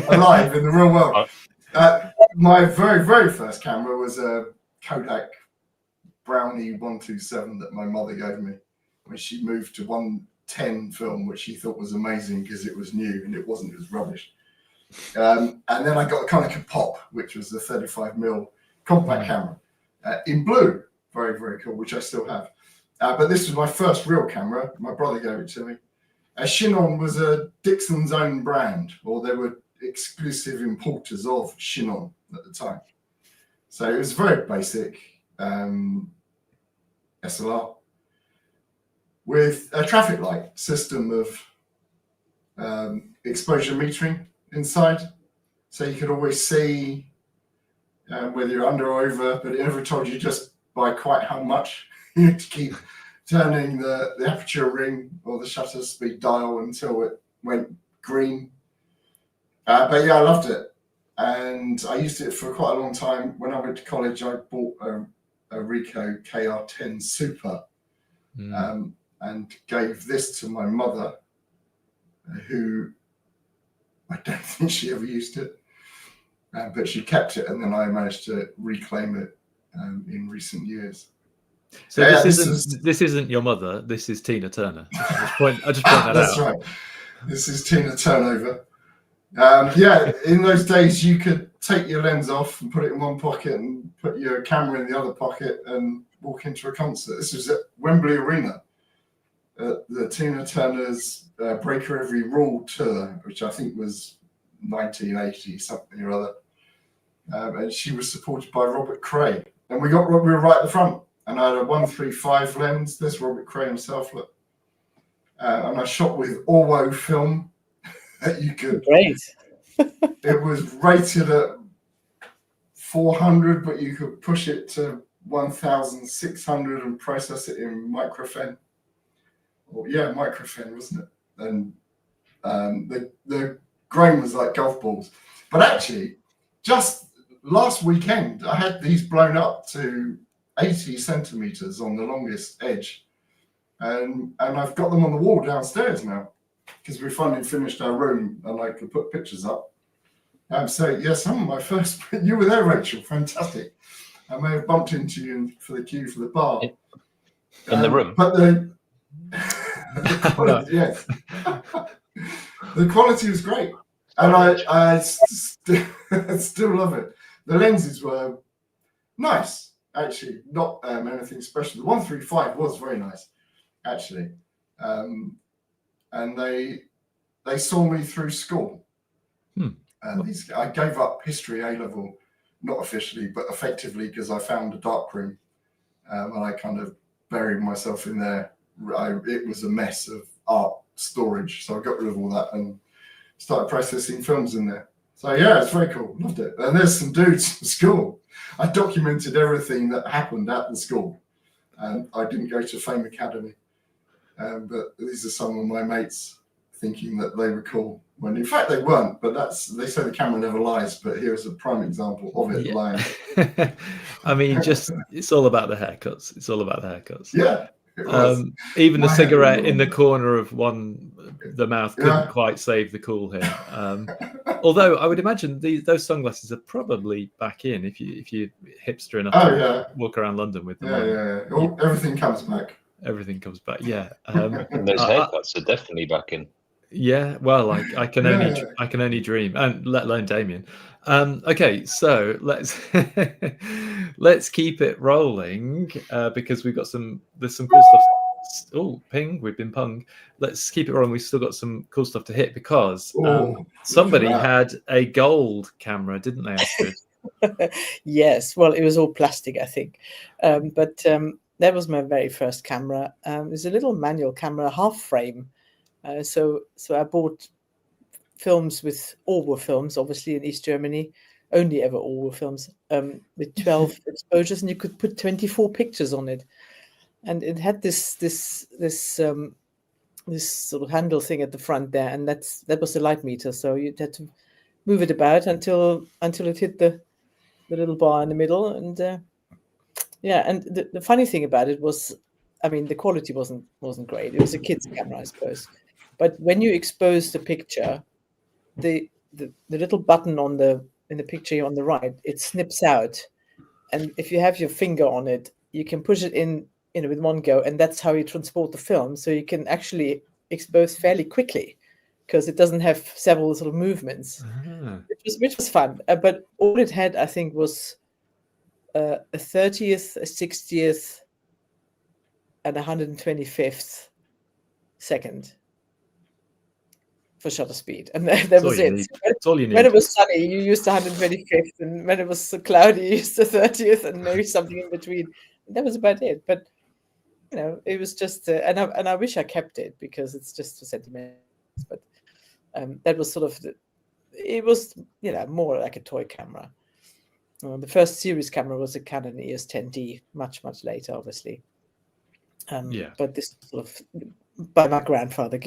Alive in the real world. My very, very first camera was a Kodak Brownie 127 that my mother gave me when she moved to 110 film, which she thought was amazing because it was new, and it wasn't. It was rubbish. And then I got a Konica Pop, which was a 35mm compact camera in blue. Very, very cool, which I still have. But this was my first real camera. My brother gave it to me. Chinon was a Dixon's own brand, or they were exclusive importers of Chinon at the time. So it was very basic SLR with a traffic light system of exposure metering inside. So you could always see whether you're under or over, but it never told you just by quite how much. You had to keep turning the aperture ring or the shutter speed dial until it went green. But yeah, I loved it. And I used it for quite a long time. When I went to college, I bought a Ricoh KR10 Super and gave this to my mother, who I don't think she ever used it. But she kept it, and then I managed to reclaim it in recent years. So this isn't your mother. This is Tina Turner. I just point that That's out. right. This is Tina Turnover. Yeah, in those days you could take your lens off and put it in one pocket and put your camera in the other pocket and walk into a concert. This was at Wembley Arena, the Tina Turner's Breaker Every Rule tour, which I think was 1980 something or other. And she was supported by Robert Cray, and we were right at the front. And I had a 135 lens. This Robert Cray himself, look. And I shot with Orwo film that you could. Great. It was rated at 400, but you could push it to 1,600 and process it in microfen. Well, yeah, microfen, wasn't it? And the grain was like golf balls. But actually, just last weekend, I had these blown up to 80 centimeters on the longest edge, and I've got them on the wall downstairs now because we finally finished our room and I could put pictures up. So yeah, some of my first. You were there, Rachel. Fantastic. I may have bumped into you for the queue for the bar in the room, but the quality, yes, the quality was great, and I still love it. The lenses were nice. Actually, not anything special. The 135 was very nice, actually, and they saw me through school. I gave up history A level, not officially, but effectively, because I found a dark room, and I kind of buried myself in there. It was a mess of art storage, so I got rid of all that and started processing films in there. So yeah, it's very cool. Loved it. And there's some dudes from school. I documented everything that happened at the school. I didn't go to Fame Academy, but these are some of my mates thinking that they were cool when in fact they weren't. But they say the camera never lies. But here's a prime example of it lying. I mean, it's all about the haircuts. It's all about the haircuts. Yeah. Even the cigarette in the corner of the mouth couldn't quite save the cool here. Although I would imagine those sunglasses are probably back in if you hipster enough to walk around London with them. Yeah. Everything comes back. Everything comes back. Yeah. And those haircuts are definitely back in. Yeah. Well, I can only dream, and let alone Damien. Okay, so let's keep it rolling because we've got there's some cool let's ping. We've been pung. Let's keep it rolling. We've still got some cool stuff to hit because somebody had a gold camera, didn't they, Astrid? Yes. Well, it was all plastic, I think, but that was my very first camera. It was a little manual camera, half frame. So I bought films with Orwell films, obviously in East Germany. Only ever Orwell films with 12 exposures, and you could put 24 pictures on it. And it had this sort of handle thing at the front there, and that was the light meter. So you had to move it about until it hit the little bar in the middle. And and the funny thing about it was, I mean, the quality wasn't great. It was a kid's camera, I suppose. But when you expose the picture, the little button in the picture on the right, it snips out, and if you have your finger on it, you can push it in, with one go, and that's how you transport the film. So you can actually expose fairly quickly because it doesn't have several sort of movements, which was fun. But all it had, I think, was a 30th, a 60th, and 125th second for shutter speed, and that was it. That's all you need. When it was sunny, you used the 125th, and when it was cloudy, you used the 30th, and maybe something in between. That was about it. But it was just, and I wish I kept it because it's just for sentiment. But that was sort of it was more like a toy camera. The first series camera was a Canon EOS 10D, much later, obviously. But this sort of given by my grandfather,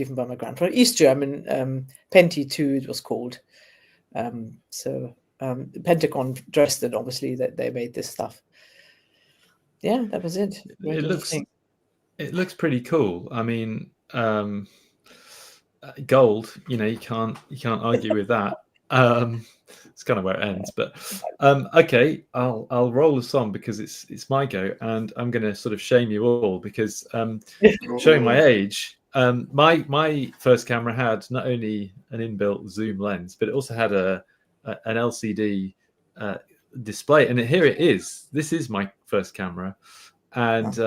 East German, Penti 2 it was called. Pentagon Dresden, obviously, that they made this stuff. Yeah, that was it. It looks pretty cool. I mean, gold, you can't argue with that. It's kind of where it ends, but okay, I'll roll this on because it's my go, and I'm going to sort of shame you all because showing my age, my first camera had not only an inbuilt zoom lens, but it also had an LCD display, and here it is. This is my first camera, and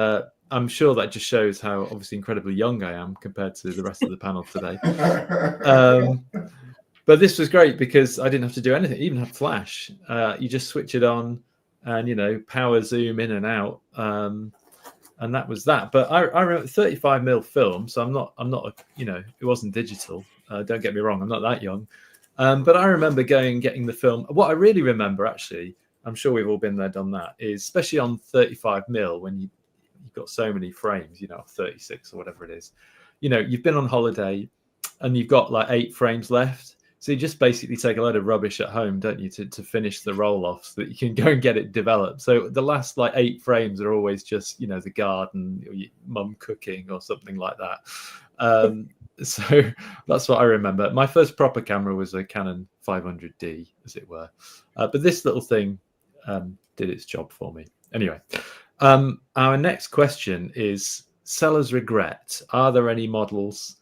I'm sure that just shows how obviously incredibly young I am compared to the rest of the panel today. But this was great because I didn't have to do anything, even have flash. You just switch it on and, power zoom in and out. And that was that. But I remember 35mm film. So I'm not, it wasn't digital. Don't get me wrong. I'm not that young. But I remember getting the film. What I really remember, actually, I'm sure we've all been there, done that, is especially on 35mm when you've got so many frames, 36 or whatever it is. You've been on holiday and you've got like 8 frames left. So you just basically take a load of rubbish at home, don't you, to finish the roll-off so that you can go and get it developed. So the last 8 frames are always just, the garden or your mum cooking or something like that. So that's what I remember. My first proper camera was a Canon 500D, as it were. But this little thing did its job for me. Anyway, our next question is seller's regret. Are there any models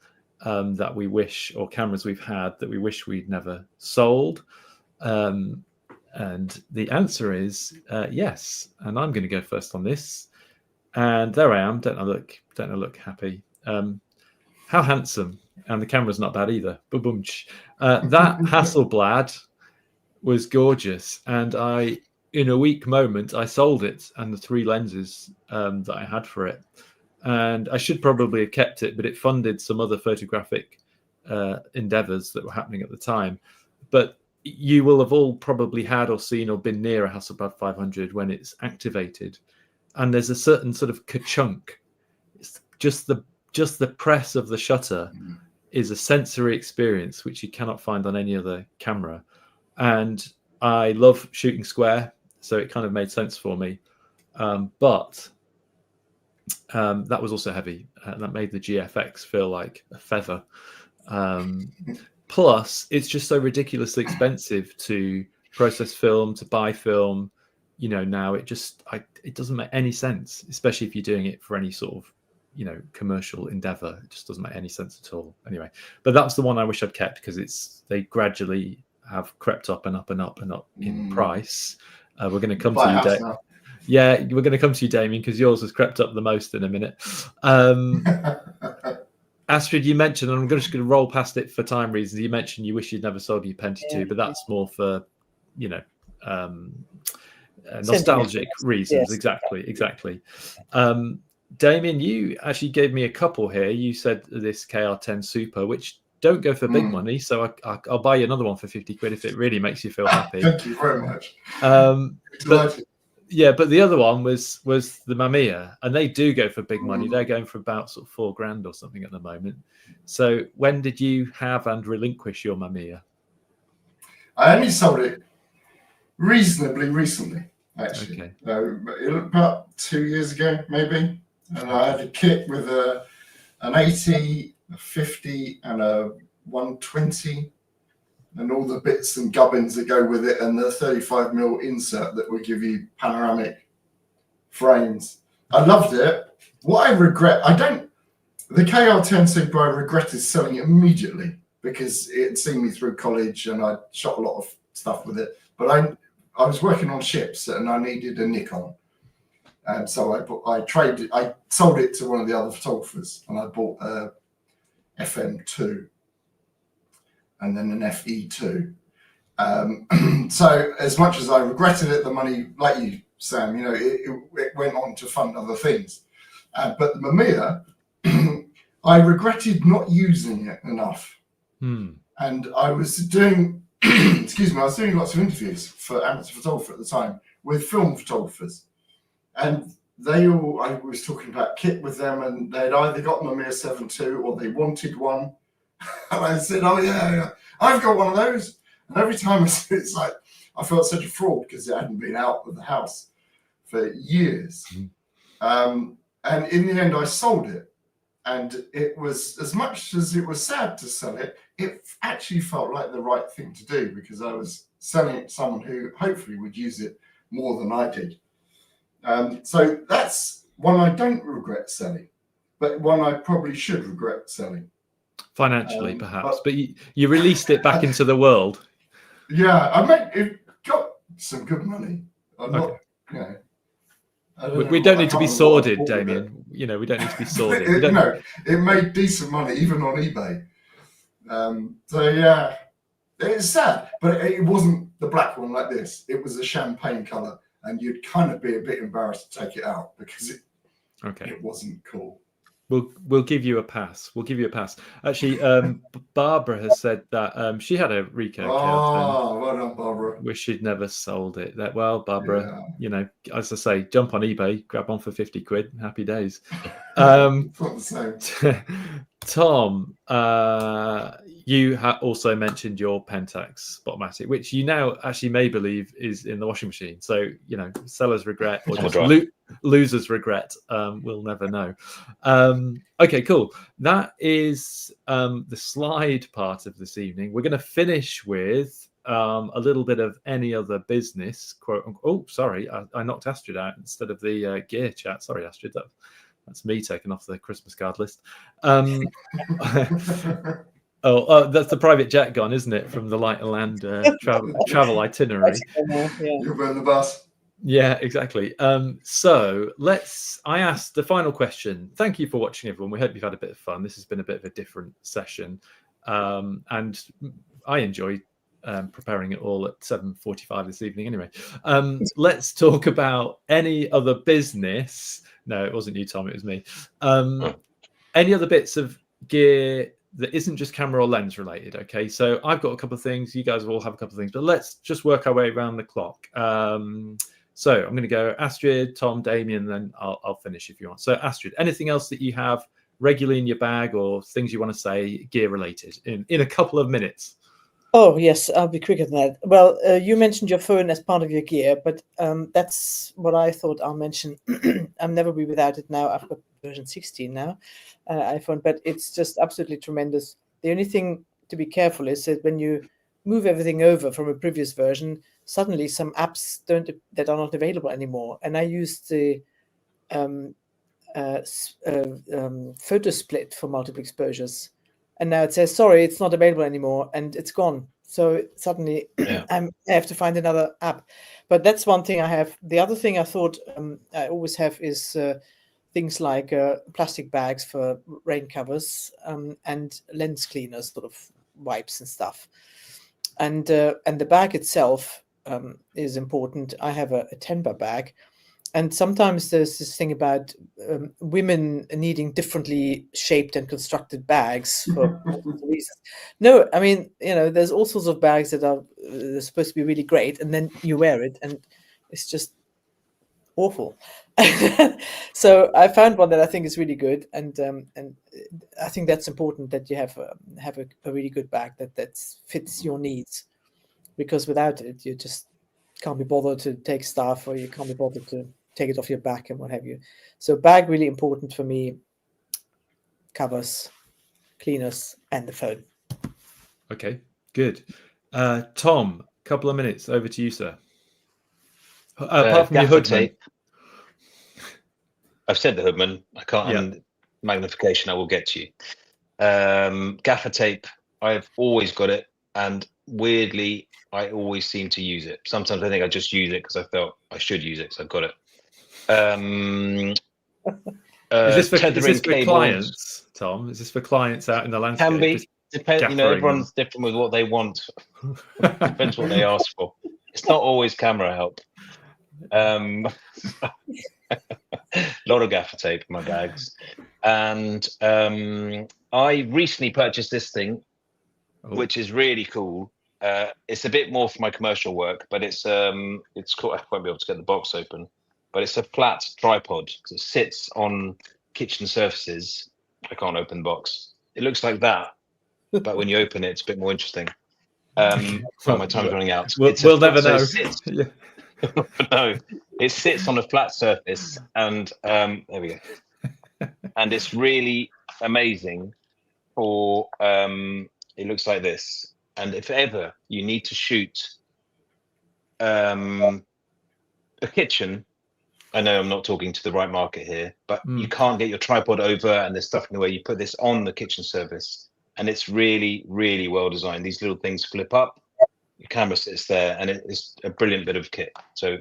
that we wish, or cameras we've had that we wish we'd never sold? And the answer is yes. And I'm going to go first on this. And there I am. Don't I look happy? How handsome. And the camera's not bad either. Ba-boom-ch. That Hasselblad was gorgeous. And in a weak moment, I sold it and the 3 lenses that I had for it. And I should probably have kept it, but it funded some other photographic endeavors that were happening at the time. But you will have all probably had or seen or been near a Hasselblad 500 when it's activated. And there's a certain sort of ka-chunk. It's just the press of the shutter is a sensory experience which you cannot find on any other camera. And I love shooting square, so it kind of made sense for me. But that was also heavy. That made the GFX feel like a feather. Plus, it's just so ridiculously expensive to process film, to buy film. Now it doesn't make any sense, especially if you're doing it for any sort of, commercial endeavor. It just doesn't make any sense at all. Anyway, but that's the one I wish I'd kept because they gradually have crept up and up and up and up in price. We're going to come to you, Yeah, we're going to come to you, Damien, because yours has crept up the most in a minute. Astrid, you mentioned, and I'm just going to roll past it for time reasons. You mentioned you wish you'd never sold your Penta 2, but that's more for, nostalgic reasons. Yes. Exactly. Damien, you actually gave me a couple here. You said this KR10 Super, which don't go for big money, so I'll buy you another one for 50 quid if it really makes you feel happy. Thank you very much. But the other one was the Mamiya, and they do go for big money. They're going for about sort of $4,000 or something at the moment. So when did you have and relinquish your Mamiya? I only sold it reasonably recently, actually. Okay. About 2 years ago, maybe. And I had a kit with an 80, a 50, and a 120. And all the bits and gubbins that go with it, and the 35mm insert that will give you panoramic frames. I loved it. What I regret, the KR10 Super I regretted selling it immediately because it had seen me through college and I shot a lot of stuff with it. But I was working on ships and I needed a Nikon. And so I sold it to one of the other photographers and I bought a FM2. And then an FE2. So as much as I regretted it, the money, like you, Sam, it went on to fund other things. But the Mamiya, I regretted not using it enough. And I was doing, I was doing lots of interviews for amateur photographer at the time with film photographers. And I was talking about kit with them, and they'd either got Mamiya 7.2 or they wanted one. And I said, oh, yeah, I've got one of those. And every time it's like, I felt such a fraud because it hadn't been out of the house for years. And in the end, I sold it. And it was, as much as it was sad to sell it, it actually felt like the right thing to do because I was selling it to someone who hopefully would use it more than I did. So that's one I don't regret selling, but one I probably should regret selling. Financially, perhaps, but you released it back into the world. Yeah, it got some good money. I'm not, we don't need to be sordid, Damien. We don't need to be sordid. It made decent money even on eBay. So yeah, it's sad, but it wasn't the black one like this. It was a champagne color, and you'd kind of be a bit embarrassed to take it out because it wasn't cool. We'll give you a pass. Actually, Barbara has said that she had a Ricoh. Oh, well done, Barbara. Wish she'd never sold it. Barbara, as I say, jump on eBay, grab one for 50 quid. Happy days. Not the same. Tom, you also mentioned your Pentax Spotmatic, which you now actually may believe is in the washing machine. So, sellers regret or just losers regret. We'll never know. Okay, cool. That is the slide part of this evening. We're going to finish with a little bit of any other business. Quote unquote. Oh, sorry, I knocked Astrid out instead of the gear chat. Sorry, Astrid. That's me taken off the Christmas card list. Oh, that's the private jet gone, isn't it? From the Light and Land travel itinerary. You'll be on the bus. Yeah, exactly. So I asked the final question. Thank you for watching, everyone. We hope you've had a bit of fun. This has been a bit of a different session. And I enjoyed preparing it all at 7:45 this evening anyway. Let's talk about any other business. No, it wasn't you, Tom. It was me. Any other bits of gear that isn't just camera or lens related? Okay, so I've got a couple of things. You guys will all have a couple of things, but let's just work our way around the clock. So I'm going to go Astrid, Tom, Damien, then I'll finish if you want. So Astrid, anything else that you have regularly in your bag or things you want to say gear related in a couple of minutes? Oh, yes, I'll be quicker than that. Well, you mentioned your phone as part of your gear, but that's what I thought I'll mention. I'll never be without it now. I've got version 16 now, iPhone, but it's just absolutely tremendous. The only thing to be careful is that when you move everything over from a previous version, suddenly some apps that are not available anymore. And I used the photo split for multiple exposures. and now it says, sorry, it's not available anymore, and it's gone. So suddenly I have to find another app. But that's one thing I have. The other thing I thought I always have is things like plastic bags for rain covers and lens cleaners, sort of wipes and stuff. And the bag itself is important. I have a Tenba bag. And sometimes there's this thing about women needing differently shaped and constructed bags for reasons. No, I mean, there's all sorts of bags that are supposed to be really great, and then you wear it, and it's just awful. So I found one that I think is really good, and I think that's important, that you have a really good bag that fits your needs, because without it, you just can't be bothered to take stuff, or you can't be bothered to take it off your back and what have you. So bag really important for me, covers, cleaners, and the phone. Okay, good. Tom, a couple of minutes, over to you, sir. Apart from your hoodman. Tape. I've said the hoodman. I can't. Magnification, I will get to you. Gaffer tape, I've always got it, and weirdly, I always seem to use it. Sometimes I think I just use it because I felt I should use it, so I've got it. Is this for clients, Tom? Is this for clients out in the landscape? Can be. Depends. Everyone's different with what they want. Depends what they ask for. It's not always camera help. A lot of gaffer tape in my bags, and I recently purchased this thing, which is really cool. It's a bit more for my commercial work, but it's cool. I won't be able to get the box open, but it's a flat tripod. It sits on kitchen surfaces. I can't open the box. It looks like that, but when you open it, it's a bit more interesting. My time's running out. We'll never know. No, it sits on a flat surface, and there we go. And it's really amazing. For it looks like this. And if ever you need to shoot a kitchen, I know I'm not talking to the right market here, but you can't get your tripod over and there's stuff in the way, you put this on the kitchen surface, and it's really, really well designed. These little things flip up, your camera sits there, and it is a brilliant bit of kit. So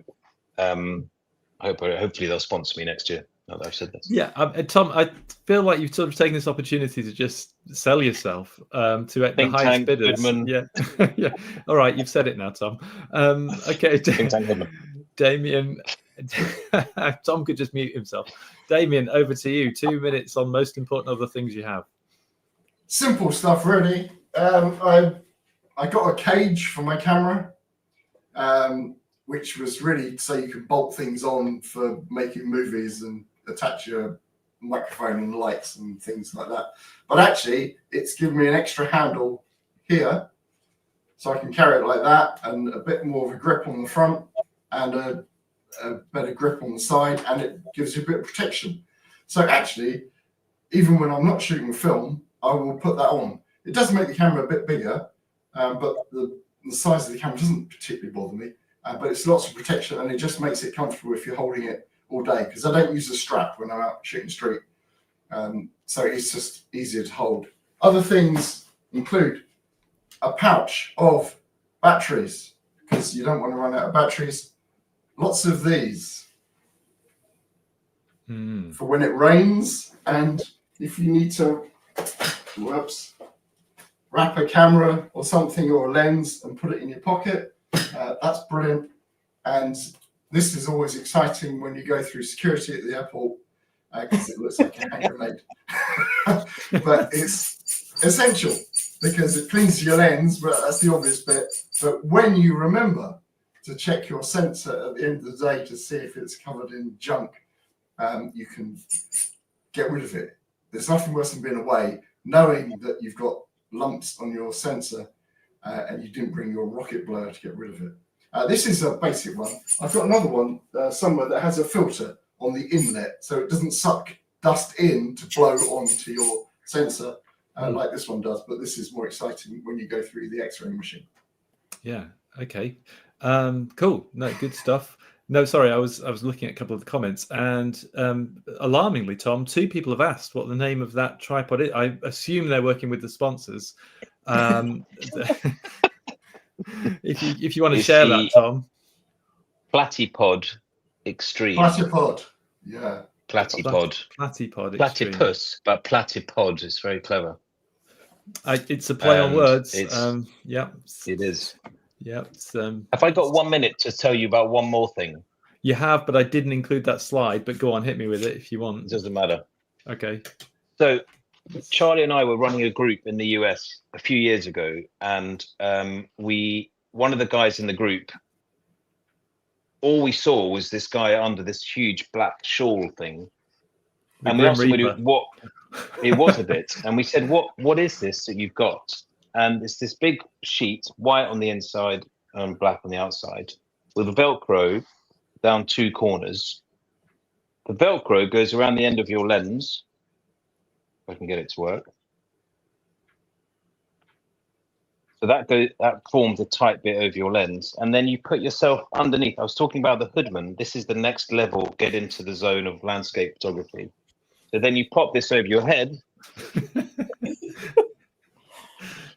hopefully they'll sponsor me next year. Now that I've said this. Yeah, Tom, I feel like you've sort of taken this opportunity to just sell yourself to the highest bidders. Yeah, yeah. All right, you've said it now, Tom. Okay, Damien. Tom could just mute himself. Damien, over to you. 2 minutes on most important other things you have. Simple stuff, really. I got a cage for my camera, which was really so you could bolt things on for making movies and attach your microphone and lights and things like that. But actually, it's given me an extra handle here, so I can carry it like that, and a bit more of a grip on the front, and a better grip on the side, and it gives you a bit of protection. So actually, even when I'm not shooting film, I will put that on. It does make the camera a bit bigger, but the size of the camera doesn't particularly bother me. But it's lots of protection, and it just makes it comfortable if you're holding it all day, because I don't use a strap when I'm out shooting street. So it's just easier to hold. Other things include a pouch of batteries, because you don't want to run out of batteries. Lots of these for when it rains, and if you need to wrap a camera or something or a lens and put it in your pocket. That's brilliant. And this is always exciting when you go through security at the airport, because it looks like a hand grenade. But it's essential because it cleans your lens, but that's the obvious bit. But when you remember to check your sensor at the end of the day to see if it's covered in junk, you can get rid of it. There's nothing worse than being away, knowing that you've got lumps on your sensor and you didn't bring your rocket blower to get rid of it. This is a basic one. I've got another one somewhere that has a filter on the inlet, so it doesn't suck dust in to blow onto your sensor like this one does, but this is more exciting when you go through the X-ray machine. Yeah, okay. Cool. No, good stuff. No, sorry, I was looking at a couple of the comments, and alarmingly, Tom, 2 people have asked what the name of that tripod is. I assume they're working with the sponsors. If you want to share that, Tom. Platypod Extreme. Platypod, yeah. Platypod. Platypod Extreme. Platypus, but platypod is very clever. It's a play on words. Yeah, it is. Yeah. Have I got 1 minute to tell you about one more thing? You have, but I didn't include that slide. But go on, hit me with it if you want. It doesn't matter. Okay. So Charlie and I were running a group in the US a few years ago, and one of the guys in the group, all we saw was this guy under this huge black shawl thing. And we asked him what it was a bit. And we said, what is this that you've got? And it's this big sheet, white on the inside and black on the outside, with a Velcro down 2 corners. The Velcro goes around the end of your lens. If I can get it to work. So that forms a tight bit over your lens, and then you put yourself underneath. I was talking about the Hoodman. This is the next level, get into the zone of landscape photography. So then you pop this over your head,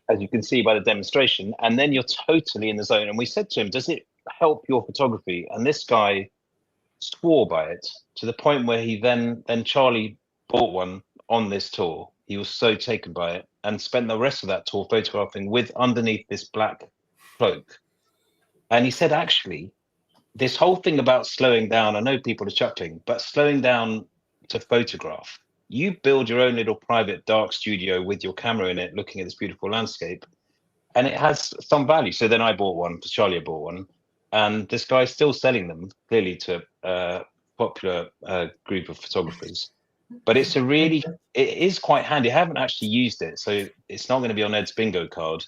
as you can see by the demonstration, and then you're totally in the zone. And we said to him, does it help your photography? And this guy swore by it, to the point where he then Charlie bought one on this tour. He was so taken by it and spent the rest of that tour photographing with underneath this black cloak. And he said, actually, this whole thing about slowing down, I know people are chuckling, but slowing down to photograph, you build your own little private dark studio with your camera in it, looking at this beautiful landscape, and it has some value. So then I bought one, Charlie bought one, and this guy's still selling them, clearly to a popular group of photographers. But it is quite handy. I haven't actually used it, so it's not going to be on Ed's bingo card,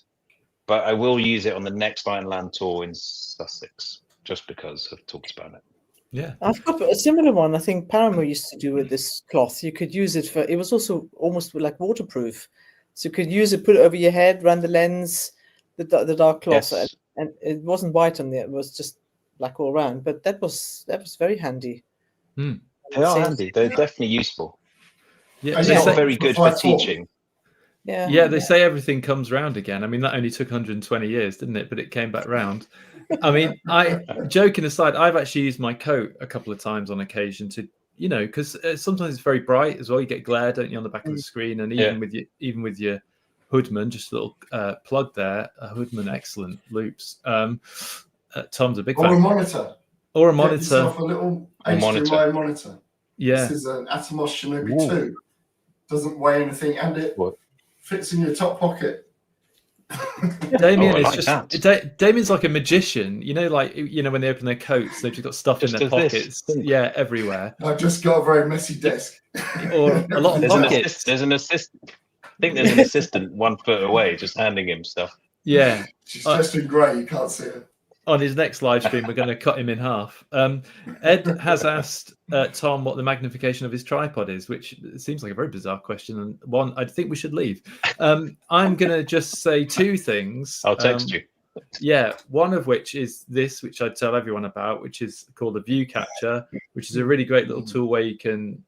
but I will use it on the next Light and Land tour in Sussex, just because I've talked about it. Yeah, I've got a similar one. I think Paramount used to do with this cloth. You could use it for. It was also almost like waterproof, so you could use it, put it over your head, run the lens, the dark cloth, Yes. and it wasn't white on there. It was just black all around. But that was very handy. They are handy. They're definitely useful. Yeah, It's not very good for teaching. Yeah, they say everything comes round again. I mean, that only took 120 years, didn't it? But it came back round. I mean, joking aside, I've actually used my coat a couple of times on occasion to, because sometimes it's very bright as well. You get glare, don't you, on the back of the screen, and even with your Hoodman, just a little plug there. Hoodman, excellent loops. Tom's a big fan. Or a monitor. Or a Get monitor. yourself a little HDMI monitor. Yeah. This is an Atomos Shinobi 2. Doesn't weigh anything, and it fits in your top pocket. Damien Damien's like a magician. When they open their coats, they've just got stuff in their pockets. Yeah, everywhere. I've just got a very messy desk. Or a lot of pockets. There's an assistant. I think there's an assistant 1 foot away, just handing him stuff. Yeah. She's dressed in grey. You can't see her. On his next live stream, we're going to cut him in half. Ed has asked Tom what the magnification of his tripod is, which seems like a very bizarre question, and one I think we should leave. I'm going to just say 2 things. I'll text you. Yeah, one of which is this, which I tell everyone about, which is called a view catcher, which is a really great little tool where you can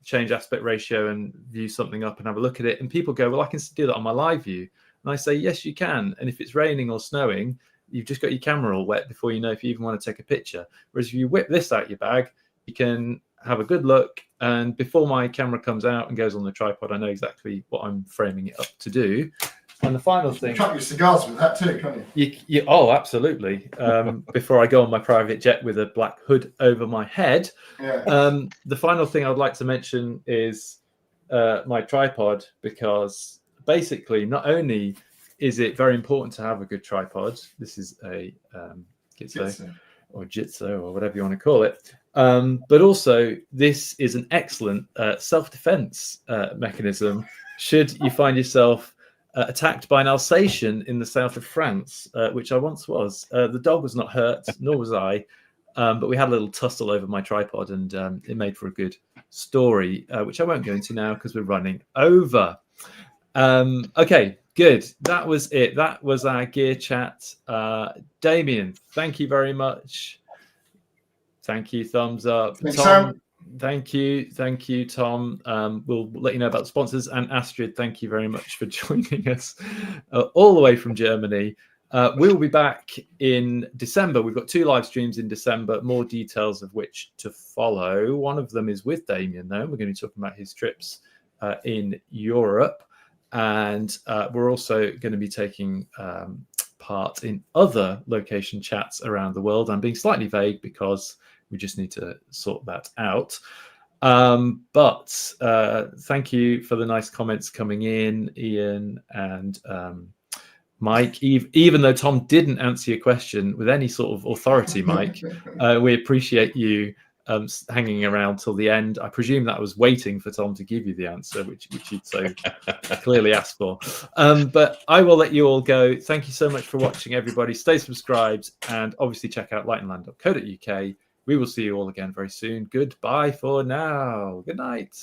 change aspect ratio and view something up and have a look at it. And people go, well, I can do that on my live view. And I say, yes, you can. And if it's raining or snowing, you've just got your camera all wet before you know if you even want to take a picture. Whereas if you whip this out your bag, you can have a good look. And before my camera comes out and goes on the tripod, I know exactly what I'm framing it up to do. And the final thing... You cut your cigars with that too, can't you? Oh, absolutely. Before I go on my private jet with a black hood over my head. Yeah. The final thing I'd like to mention is my tripod, because basically not only is it very important to have a good tripod. This is a Gitzo or Jitso or whatever you want to call it. But also this is an excellent self-defense mechanism should you find yourself attacked by an Alsatian in the south of France, which I once was. The dog was not hurt, nor was I, but we had a little tussle over my tripod, and it made for a good story, which I won't go into now because we're running over. Okay, good. That was it. That was our gear chat. Damien, thank you very much. Thank you. Thumbs up. Thanks, Tom, Sam. thank you, Tom. We'll let you know about the sponsors. And Astrid, thank you very much for joining us all the way from Germany. We'll be back in December. We've got 2 live streams in December, more details of which to follow. One of them is with Damien, though. We're going to be talking about his trips in Europe. And we're also going to be taking part in other location chats around the world. I'm being slightly vague because we just need to sort that out. But thank you for the nice comments coming in, Ian and Mike. Even though Tom didn't answer your question with any sort of authority, Mike, we appreciate you hanging around till the end. I presume that was waiting for Tom to give you the answer, which you'd so clearly asked for. But I will let you all go. Thank you so much for watching, everybody. Stay subscribed and obviously check out lightandland.co.uk. We will see you all again very soon. Goodbye for now. Good night.